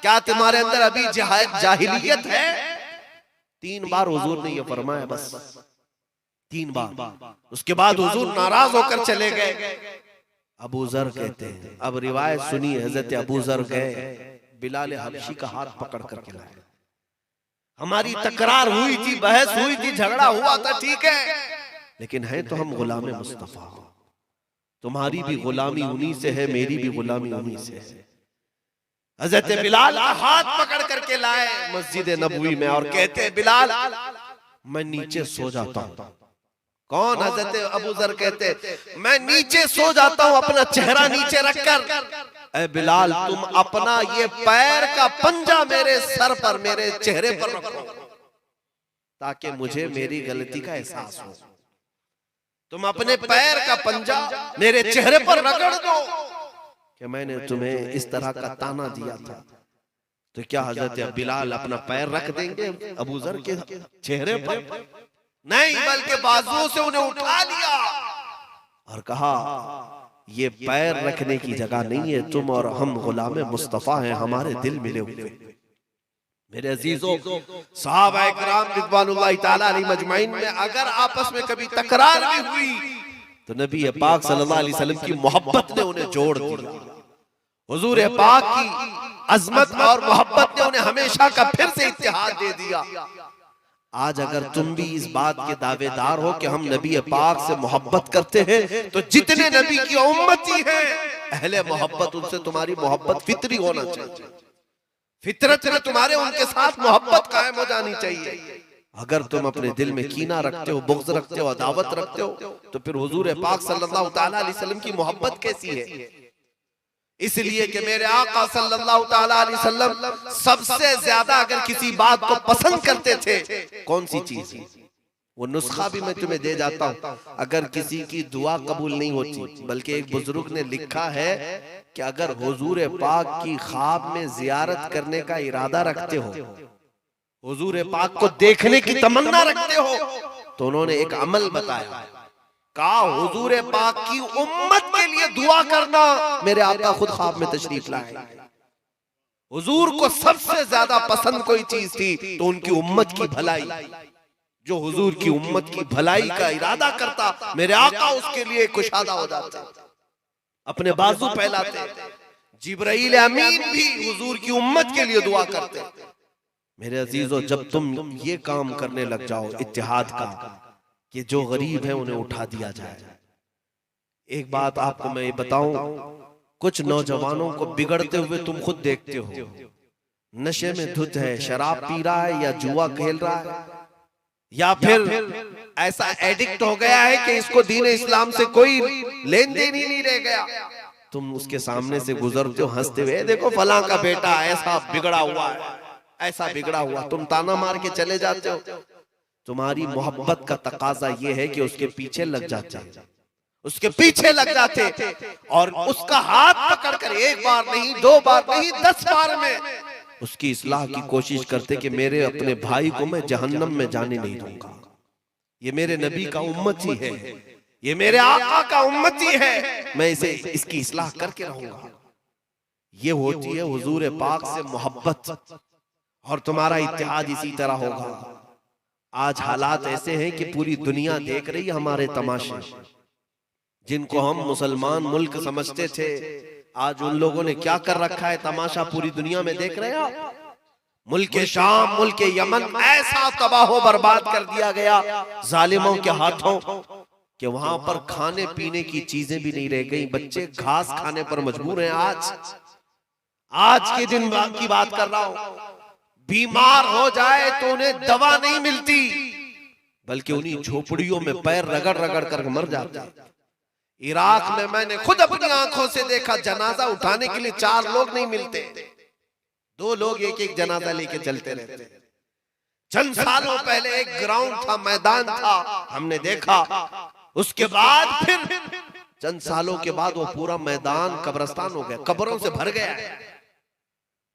क्या तुम्हारे अंदर अभी जाहिलियत है? 3 बार हुजूर ने ये फरमाया, बस 3 बार। उसके बाद हुजूर नाराज होकर चले गए। अबू जर कहते हैं, अब रिवायत सुनिए, हजरत अबू जर गए, बिलाल हबशी का हाथ पकड़ कर लाए। हमारी तकरार हुई थी, बहस हुई थी, झगड़ा हुआ था, ठीक है, लेकिन है तो हम गुलाम मुस्तफा, तुम्हारी भी गुलामी उन्हीं से है, मेरी भी गुलामी उन्हीं से है। हजरत बिलाल का हाथ पकड़ करके लाए मस्जिद नबवी में और कहते हैं, बिलाल मैं नीचे सो जाता हूँ। कौन? हजरत अबू जर कहते, मैं नीचे सो जाता हूँ अपना चेहरा नीचे रखकर। ऐ बिलाल, तुम अपना ये पैर का पंजा मेरे सर पर, मेरे चेहरे पर रखो, ताकि मुझे मेरी गलती का एहसास हो। तुम अपने पैर का पंजा मेरे चेहरे पर रगड़ दो कि मैंने तुम्हें इस तरह का ताना दिया था। तो क्या हजरत बिलाल अपना पैर रख देंगे अबू जर के चेहरे पर? नहीं, बल्कि बाजुओं से उन्हें उठा लिया और कहा, ये पैर रखने की जगह नहीं है, तुम और हम गुलाम मुस्तफा हैं, हमारे दिल मिले हुए। मेरे अजीजों, सहाबा-ए-किराम रिज़वानुल्लाहि ताला अलैहिम अजमाइन में अगर आपस में कभी तकरार भी हुई तो नबी पाक सल्लल्लाहु अलैहि वसल्लम की मोहब्बत ने उन्हें जोड़ दिया। हुजूर पाक की अजमत और मोहब्बत ने उन्हें हमेशा का फिर से इत्तेहाद दे दिया। आज अगर तुम भी इस बात के दावेदार हो कि हम नबी पाक से मोहब्बत करते हैं, तो जितने नबी की उम्मती हैं अहले मोहब्बत, उनसे तुम्हारी मोहब्बत फितरी होना चाहिए। फितरत में तुम्हारे उनके साथ मोहब्बत कायम हो जानी चाहिए। अगर तुम अपने दिल में कीना रखते हो, बुग़्ज़ रखते हो, अदावत रखते हो, तो फिर हुजूर पाक सल्लल्लाहु ताला अलैहि वसल्लम की मोहब्बत कैसी है? इसलिए कि मेरे आका सल्लल्लाहु ताला अलैहि वसल्लम सबसे ज्यादा अगर किसी बात को पसंद करते थे, कौन सी चीज? वो नुस्खा भी मैं तुम्हें दे जाता हूं। अगर किसी की दुआ कबूल नहीं होती, बल्कि एक बुजुर्ग ने लिखा है कि अगर हुजूर पाक की ख्वाब में जियारत करने का इरादा रखते हो, हुजूर पाक को देखने की तमन्ना रखते हो, तो उन्होंने एक अमल बताया, कहा हुजूर पाक की उम्मत के लिए दुआ करना। मेरे आका खुद ख्वाब में तशरीफ लाए। हुजूर को सबसे ज्यादा पसंद कोई चीज थी तो उनकी उम्मत की भलाई। जो हुजूर की उम्मत की भलाई का इरादा करता, मेरे आका उसके लिए कुशादा हो जाते, अपने बाजू फैलाते। जिब्राइल अमीन भी हुजूर की उम्मत के लिए दुआ करते। मेरे अजीजों, जब तुम ये काम करने लग जाओ इत्तिहाद का, कि जो गरीब है उन्हें उठा दिया जाए। एक बात आपको मैं ये बताऊं, कुछ नौजवानों को बिगड़ते हुए तुम खुद देखते हो। नशे में धुत है, शराब पी रहा है, या जुआ खेल रहा है, या फिर ऐसा एडिक्ट हो गया है कि इसको दीन इस्लाम से कोई लेन देन ही नहीं रह गया। तुम उसके सामने से गुजरते हो हंसते हुए, देखो फलां का बेटा ऐसा बिगड़ा हुआ है, ऐसा बिगड़ा हुआ। तुम ताना मार के चले जाते हो। तुम्हारी मोहब्बत का तकाजा यह है कि उसके पीछे लग जाते, उसके पीछे लग जाते और उसका हाथ पकड़कर एक बार नहीं, दो बार नहीं, 10 बार में उसकी इस्लाह की कोशिश करते कि मेरे अपने भाई को मैं जहन्नम में जाने नहीं दूंगा। ये मेरे नबी का उम्मती है, ये मेरे आका का उम्मती है, मैं इसे इसकी इस्लाह करके रहूंगा। ये होती है हुजूर पाक से मोहब्बत। और तुम्हारा इत्तेहाद इसी तरह होगा। आज हालात ऐसे हैं कि पूरी दुनिया देख रही है हमारे तमाशे। जिनको हम मुसलमान मुल्क समझते थे, आज उन लोगों ने क्या कर रखा है, तमाशा पूरी दुनिया में देख रहे हैं। मुल्क शाम, मुल्क यमन ऐसा तबाह बर्बाद कर दिया गया जालिमों के हाथों कि वहां पर खाने पीने की चीजें भी नहीं रह गई। बच्चे घास खाने पर मजबूर हैं। आज के दिन की बात कर रहा हूं। बीमार हो जाए तो उन्हें दवा नहीं मिलती, बल्कि उन्हीं झोपड़ियों में पैर रगड़ रगड़ कर मर जाते हैं। इराक में मैंने खुद अपनी आंखों से देखा, जनाजा उठाने के लिए 4 लोग नहीं मिलते, 2 लोग एक एक जनाजा लेके चलते रहते। चंद सालों पहले एक ग्राउंड था, मैदान था, हमने देखा। उसके बाद फिर चंद सालों के बाद वो पूरा मैदान कब्रिस्तान हो गया, कब्रों से भर गया है।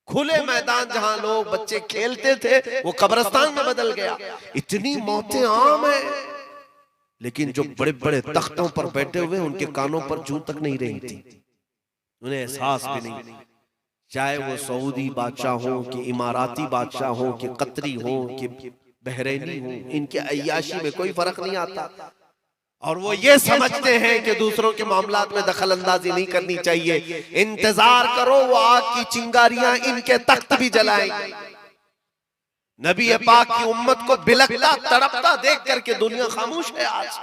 खुले मैदान जहां लोग बच्चे खेलते थे वो कब्रिस्तान में बदल गया। इतनी मौतें आम है, लेकिन जो बड़े बड़े तख्तों पर बैठे हुए उनके कानों पर जूं तक नहीं रही थी, उन्हें एहसास भी नहीं। चाहे वो सऊदी बादशाह हो कि इमाराती बादशाह हो कि कतरी हो कि बहरैनी हो, इनके अय्याशी में कोई फर्क नहीं आता। और वो ये समझते हैं कि दूसरों के मामलात में दखल अंदाजी नहीं करनी चाहिए। इंतजार करो, वो आग की चिंगारियां इनके तख्त भी जलाएंगे। नबी पाक की उम्मत को बिलखता तड़पता देख करके दुनिया खामोश है आज।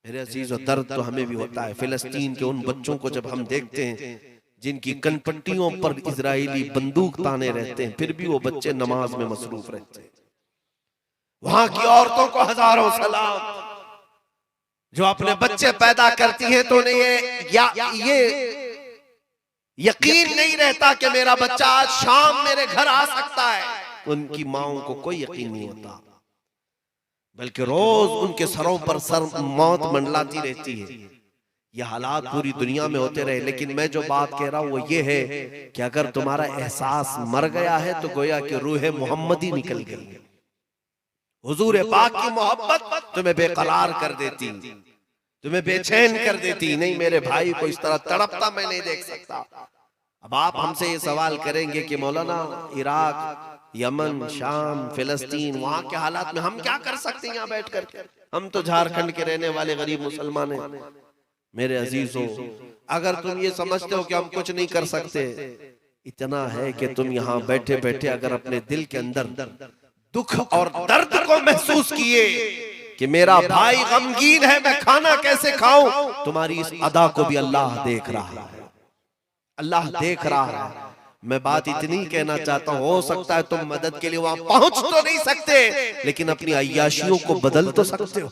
मेरे अजीजों, दर्द तो हमें भी होता है। फिलिस्तीन के उन बच्चों को जब हम देखते हैं जिनकी कनपट्टियों पर इजरायली बंदूक ताने रहते हैं, फिर भी वो बच्चे नमाज में मसरूफ रहते हैं। वहां की औरतों को हजारों सलाम जो अपने बच्चे पैदा करती हैं, तो उन्हें ये यकीन नहीं रहता कि मेरा बच्चा आज शाम मेरे घर आ सकता है। उनकी माओं को कोई यकीन नहीं होता, बल्कि रोज उनके सरों पर मौत मंडलाती रहती है। ये हालात पूरी दुनिया में होते रहे। लेकिन मैं जो बात कह रहा हूं वो ये है कि अगर तुम्हारा एहसास मर गया है तो गोया कि रूह मोहम्मदी निकल गई। हुजूर पाक की मोहब्बत तुम्हें बेकरार कर देती, तुम्हें बेचैन कर देती। नहीं, मेरे भाई को इस तरह तड़पता मैं नहीं देख सकता। अब आप हमसे ये सवाल करेंगे कि मौलाना इराक, यमन, शाम, फिलिस्तीन, वहां के हालात में हम क्या कर सकते हैं यहाँ बैठ कर? हम तो झारखंड के रहने वाले गरीब मुसलमान हैं। मेरे अजीजों, अगर तुम ये समझते हो कि हम कुछ नहीं कर सकते, इतना है कि तुम यहाँ बैठे बैठे अगर अपने दिल के अंदर दुख और दर्द को महसूस किए कि मेरा भाई गमगीन है, मैं खाना कैसे खाऊं, तुम्हारी इस अदा को भी अल्लाह देख रहा है, अल्लाह देख रहा है। मैं बात इतनी कहना चाहता हूं, हो सकता है तुम मदद के लिए वहां पहुंच तो नहीं सकते, लेकिन अपनी अय्याशियों को बदल तो सकते हो,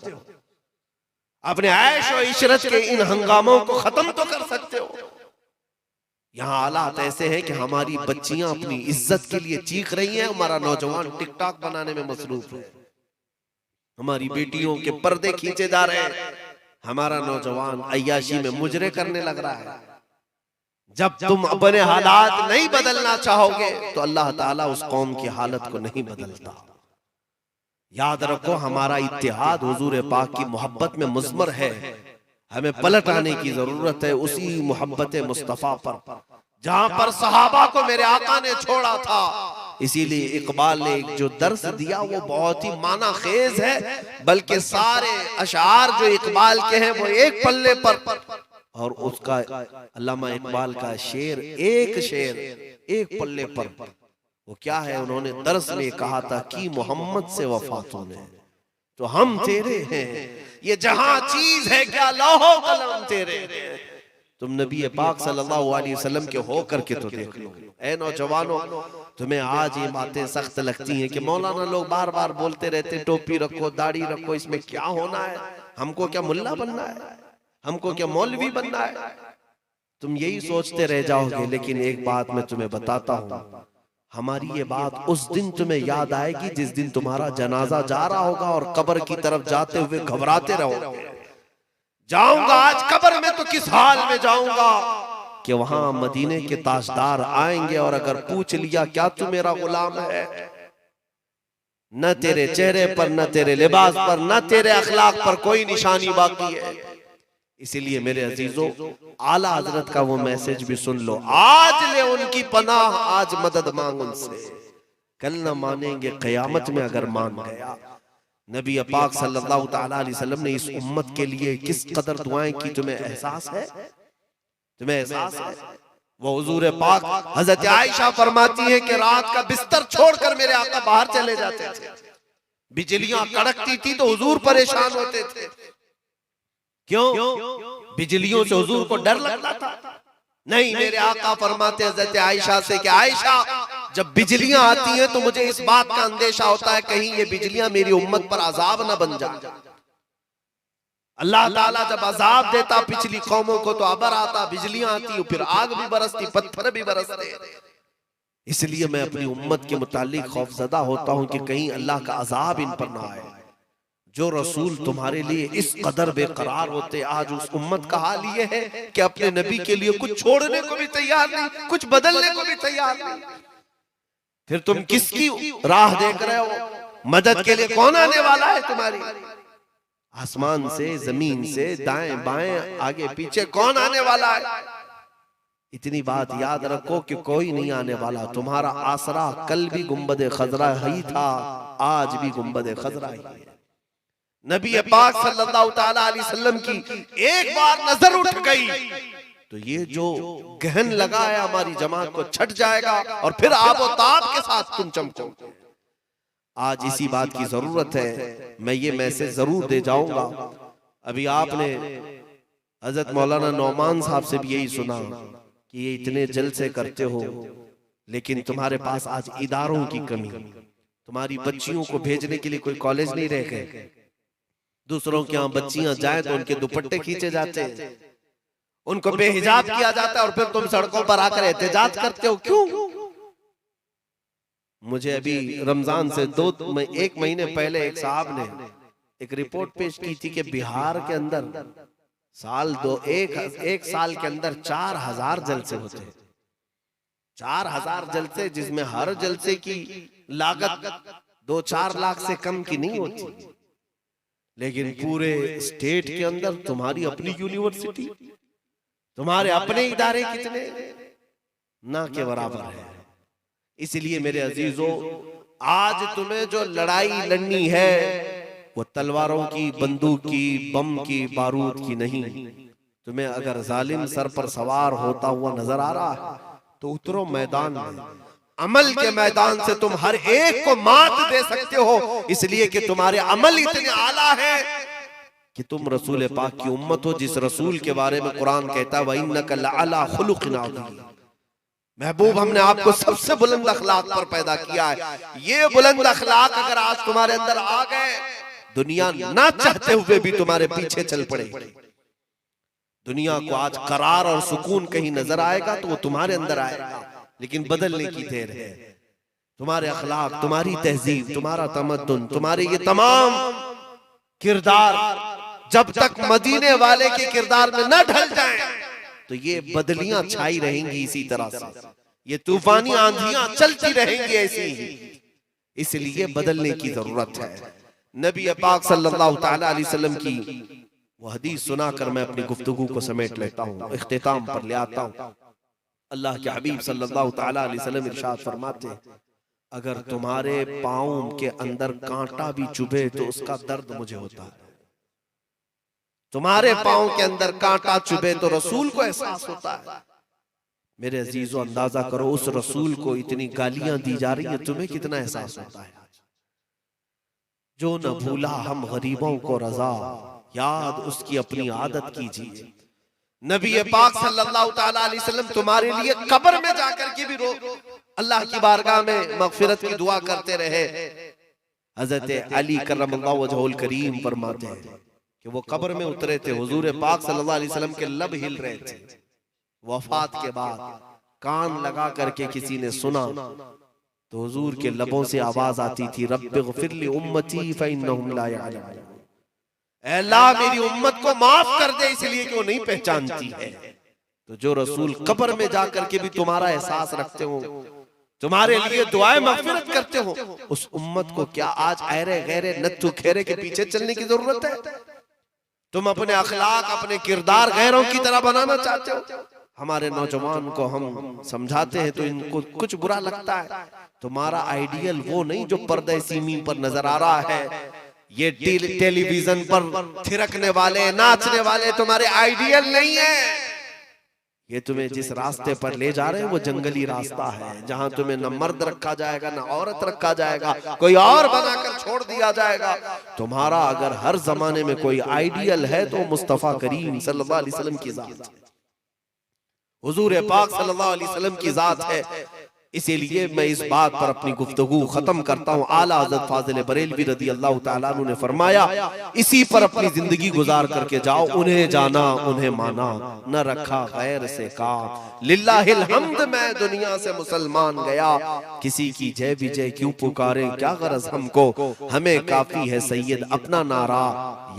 अपने ऐश और इशरत के इन हंगामों को खत्म तो कर सकते हो। यहाँ हालात ऐसे हैं कि हमारी बच्चियां अपनी इज्जत के लिए चीख रही हैं, हमारा नौजवान टिकटॉक बनाने में मसरूफ है, हमारी बेटियों के पर्दे खींचे जा रहे हैं, हमारा नौजवान अय्याशी में मुजरे करने लग रहा है। जब तुम अपने हालात नहीं बदलना चाहोगे तो अल्लाह ताला उस कौम की हालत को नहीं बदलता। याद रखो, हमारा इत्तेहाद हुजूर पाक की मोहब्बत में मुज़मर है, हमें पलट आने की जरूरत है उसी मोहब्बत मुस्तफा पर जहां पर सहाबा को मेरे आका ने छोड़ा था। इसीलिए इकबाल ने एक जो दर्स दिया वो बहुत ही माना खेज है, बल्कि सारे अशार जो इकबाल के हैं वो एक पल्ले पर, और उसका अल्लामा इकबाल का शेर एक पल्ले पर। वो क्या है, उन्होंने दर्स में कहा था कि मोहम्मद से वफा तूने तो हम तेरे हैं, ये जहां चीज है क्या लौहो कलम तेरे, तुम नबी पाक सल्लल्लाहु अलैहि वसल्लम के हो करके तो देख लो। ऐ नौजवानों, तुम्हें आज ये बातें सख्त लगती हैं कि मौलाना लोग बार बार बोलते रहते टोपी रखो, दाढ़ी रखो, इसमें क्या होना है, हमको क्या मुल्ला बनना है, हमको क्या मौलवी बनना है, तुम यही सोचते रह जाओगे। लेकिन एक बात मैं तुम्हें बताता हूं, हमारी ये बात उस दिन तुम्हें याद आएगी जिस दिन तुम्हारा जनाजा जा रहा होगा और कब्र की तरफ जाते हुए घबराते रहोगे, जाऊंगा आज कब्र में तो किस हाल में जाऊंगा, कि वहां मदीने के ताजदार आएंगे और अगर पूछ लिया क्या तू मेरा गुलाम है, न तेरे चेहरे पर, न तेरे लिबास पर, न तेरे अखलाक पर कोई निशानी बाकी है। इसीलिए मेरे अजीजों, आला हजरत का वो मैसेज भी सुन लो, आज ले उनकी पनाह, आज मदद मांग उनसे, कल न मानेंगे कयामत में अगर मान गया। नबी पाक सल्लल्लाहु ताला अलैहि वसल्लम ने इस उम्मत के लिए किस कदर दुआएं की, तुम्हें एहसास है, तुम्हें एहसास है। वो हुजूर पाक हजरत आयशा फरमाती है कि रात का बिस्तर छोड़कर मेरे आका बाहर चले जाते थे, बिजलियां कड़कती थी तो हुजूर परेशान होते थे। क्यों? बिजलियों से हुजूर को डर लगता था? नहीं, मेरे आका फरमाते हज़रत आयशा से कि आयशा, जब बिजलियां आती हैं तो मुझे इस बात का अंदेशा होता है कहीं ये बिजलियां मेरी उम्मत पर अजाब ना बन जाए। अल्लाह ताला जब अजाब देता पिछली कौमों को तो अबर आता, बिजलियां आती, फिर आग भी बरसती, पत्थर भी बरसते। इसलिए मैं अपनी उम्मत के मुतालिक खौफजदा होता हूं कि कहीं अल्लाह का अजाब इन पर ना आए। जो रसूल तुम्हारे लिए इस कदर बेकरार होते, आज उस उम्मत का हाल ये है कि अपने नबी के लिए कुछ छोड़ने को भी तैयार नहीं, कुछ बदलने को भी तैयार नहीं। फिर तुम किसकी राह देख रहे हो? मदद के लिए कौन आने वाला है तुम्हारी? आसमान से, जमीन से, दाएं बाएं, आगे पीछे कौन आने वाला है? इतनी बात याद रखो कि कोई नहीं आने वाला। तुम्हारा आसरा कल भी गुंबद खजरा ही था, आज भी गुंबद खजरा ही है। नबी पाक सल्लल्लाहु ताला अलैहि वसल्लम की एक बार नजर उठ गई तो ये जो गहन लगा है हमारी जमात को छट जाएगा और फिर आबो ताब के साथ तुम चमकोगे। आज इसी बात की जरूरत है। मैं ये मैसेज जरूर दे जाऊंगा। अभी आपने हजरत मौलाना नौमान साहब से भी यही सुना कि ये इतने जलसे करते हो, लेकिन तुम्हारे पास आज इदारों की कमी, तुम्हारी बच्चियों को भेजने के लिए कोई कॉलेज नहीं रह गए। दूसरों के यहाँ बच्चियां जाएं तो उनके दुपट्टे खींचे जाते हैं, उनको बेहिजाब किया जाता है और फिर तुम सड़कों पर आकर एहतजाज करते हो। क्यों? मुझे अभी रमजान से एक महीने पहले एक साहब ने एक रिपोर्ट पेश की थी कि बिहार के अंदर एक साल के अंदर 4000 जलसे होते हैं। 4000 जलसे, जिसमें हर जलसे की लागत 2-4 लाख से कम की नहीं होती। लेकिन पूरे स्टेट के अंदर तुम्हारी अपनी यूनिवर्सिटी, तुम्हारे अपने इदारे कितने ना के बराबर है। इसलिए मेरे अजीजों, आज तुम्हें जो लड़ाई लड़नी है वो तलवारों की, बंदूक की, बम की, बारूद की नहीं, तुम्हें अगर जालिम सर पर सवार होता हुआ नजर आ रहा है तो उतरो मैदान में। अमल के मैदान से तुम हर एक को मात दे सकते हो, इसलिए कि तुम्हारे अमल इतने आला हैं कि तुम रसूल पाक की उम्मत हो, जिस रसूल के बारे में कुरान कहता है वइन्नका लअला खुलुकिन अज़ीम। महबूब, हमने आपको सबसे बुलंद अखलाक पर पैदा किया है। ये बुलंद अखलाक अगर आज तुम्हारे अंदर आ गए, दुनिया ना चाहते हुए भी तुम्हारे पीछे चल पड़े। दुनिया को आज करार और सुकून कहीं नजर आएगा तो वो तुम्हारे अंदर आएगा, लेकिन बदलने की देर है। तुम्हारे अखलाक, तुम्हारी तहजीब, तुम्हारा तमद्दुन, तुम्हारे ये तमाम किरदार जब तक मदीने वाले के किरदार में न ढल जाएं, तो ये बदलियां छाई रहेंगी इसी तरह से, ये तूफानी आंधियां चलती रहेंगी ऐसी ही। इसलिए बदलने की जरूरत है। नबी पाक सल्लल्लाहु तआला अलैहि वसल्लम की वो हदीस सुनाकर मैं अपनी गुफ्तगू को समेट लेता हूँ, इख्तिताम पर ले आता हूँ। अल्लाह के हबीब सल्लल्लाहु तआला अलैहि वसल्लम इरशाद फरमाते हैं, अगर तुम्हारे पाँव के अंदर कांटा भी चुभे तो उसका दर्द मुझे होता है। तुम्हारे पाँव के अंदर कांटा चुभे तो रसूल को एहसास होता है। मेरे अजीजों, अंदाजा करो उस रसूल को इतनी गालियां दी जा रही है, तुम्हें कितना एहसास होता है। जो न भूला हम गरीबों को रजा, याद उसकी अपनी आदत कीजिए। नबी पाक सल्लल्लाहु तआला अलैहि वसल्लम तुम्हारे लिए कब्र में जाकर के भी अल्लाह की बारगाह में मगफिरत की दुआ करते रहे। हजरत अली करमल्लाहु वजहुल करीम फरमाते हैं कि वो कब्र में उतरे थे, हुजूर पाक सल्लल्लाहु अलैहि वसल्लम के लब हिल रहे थे। वफात के बाद कान लगा करके किसी ने सुना तो हुजूर के लबों से आवाज आती थी, रब्बिग़फिर ली उम्मती फ़इन्नहुम ला यअलमून। ऐ अल्लाह, मेरी उम्मत को माफ कर दे इसलिए कि वो नहीं पहचानती है। तो जो रसूल कब्र में जाकर के भी तुम्हारा एहसास रखते हो, तुम्हारे लिए दुआएं मगफिरत करते हो, उस उम्मत को क्या आज ऐरे गैरे नत्थु खेरे के पीछे चलने की जरूरत है? तुम अपने अखलाक, अपने किरदार गैरों की तरह बनाना चाहते हो। हमारे नौजवान को हम समझाते हैं तो इनको कुछ बुरा लगता है। तुम्हारा आइडियल वो नहीं जो पर्दे सीमी पर नजर आ रहा है, ये टेलीविजन पर थिरकने वाले, नाचने वाले तुम्हारे आइडियल नहीं है। ये तुम्हें जिस रास्ते पर ले जा रहे हैं वो जंगली रास्ता है, जहां तुम्हें न मर्द रखा जाएगा न औरत रखा जाएगा, कोई और बनाकर छोड़ दिया जाएगा। तुम्हारा अगर हर जमाने में कोई आइडियल है तो मुस्तफा करीम सल्लल्लाहु अलैहि वसल्लम की जात है, हुजूर पाक सल्लल्लाहु अलैहि वसल्लम की जात है। इसीलिए मैं इस बात पर अपनी गुफ्तगू खत्म करता हूँ। आला हज़रत फाज़िल बरेलवी रज़ी अल्लाह तआला अन्हु ने फरमाया, इसी पर अपनी जिंदगी गुजार करके जाओ। उन्हें जाना उन्हें माना, न रखा गैर से काम। लिल्लाहिल हम्द, मैं दुनिया से मुसलमान गया। किसी की जय विजय क्यों पुकारे, क्या गरज हमको, हमें काफी है सैयद अपना नारा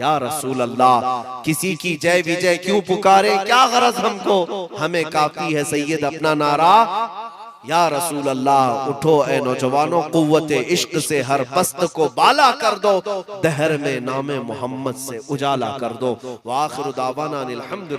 या रसूल अल्लाह। किसी की जय विजय क्यों पुकारे, क्या गरज हमको, हमें काफी है सैयद अपना नारा या रसूल अल्लाह। उठो ए नौजवानों, कुव्वते इश्क से हर बस्त को बाला कर दो, दहर में नामे मोहम्मद से उजाला कर दो। व आखिरु दावाना अनिल हम्दुलिल्लाह।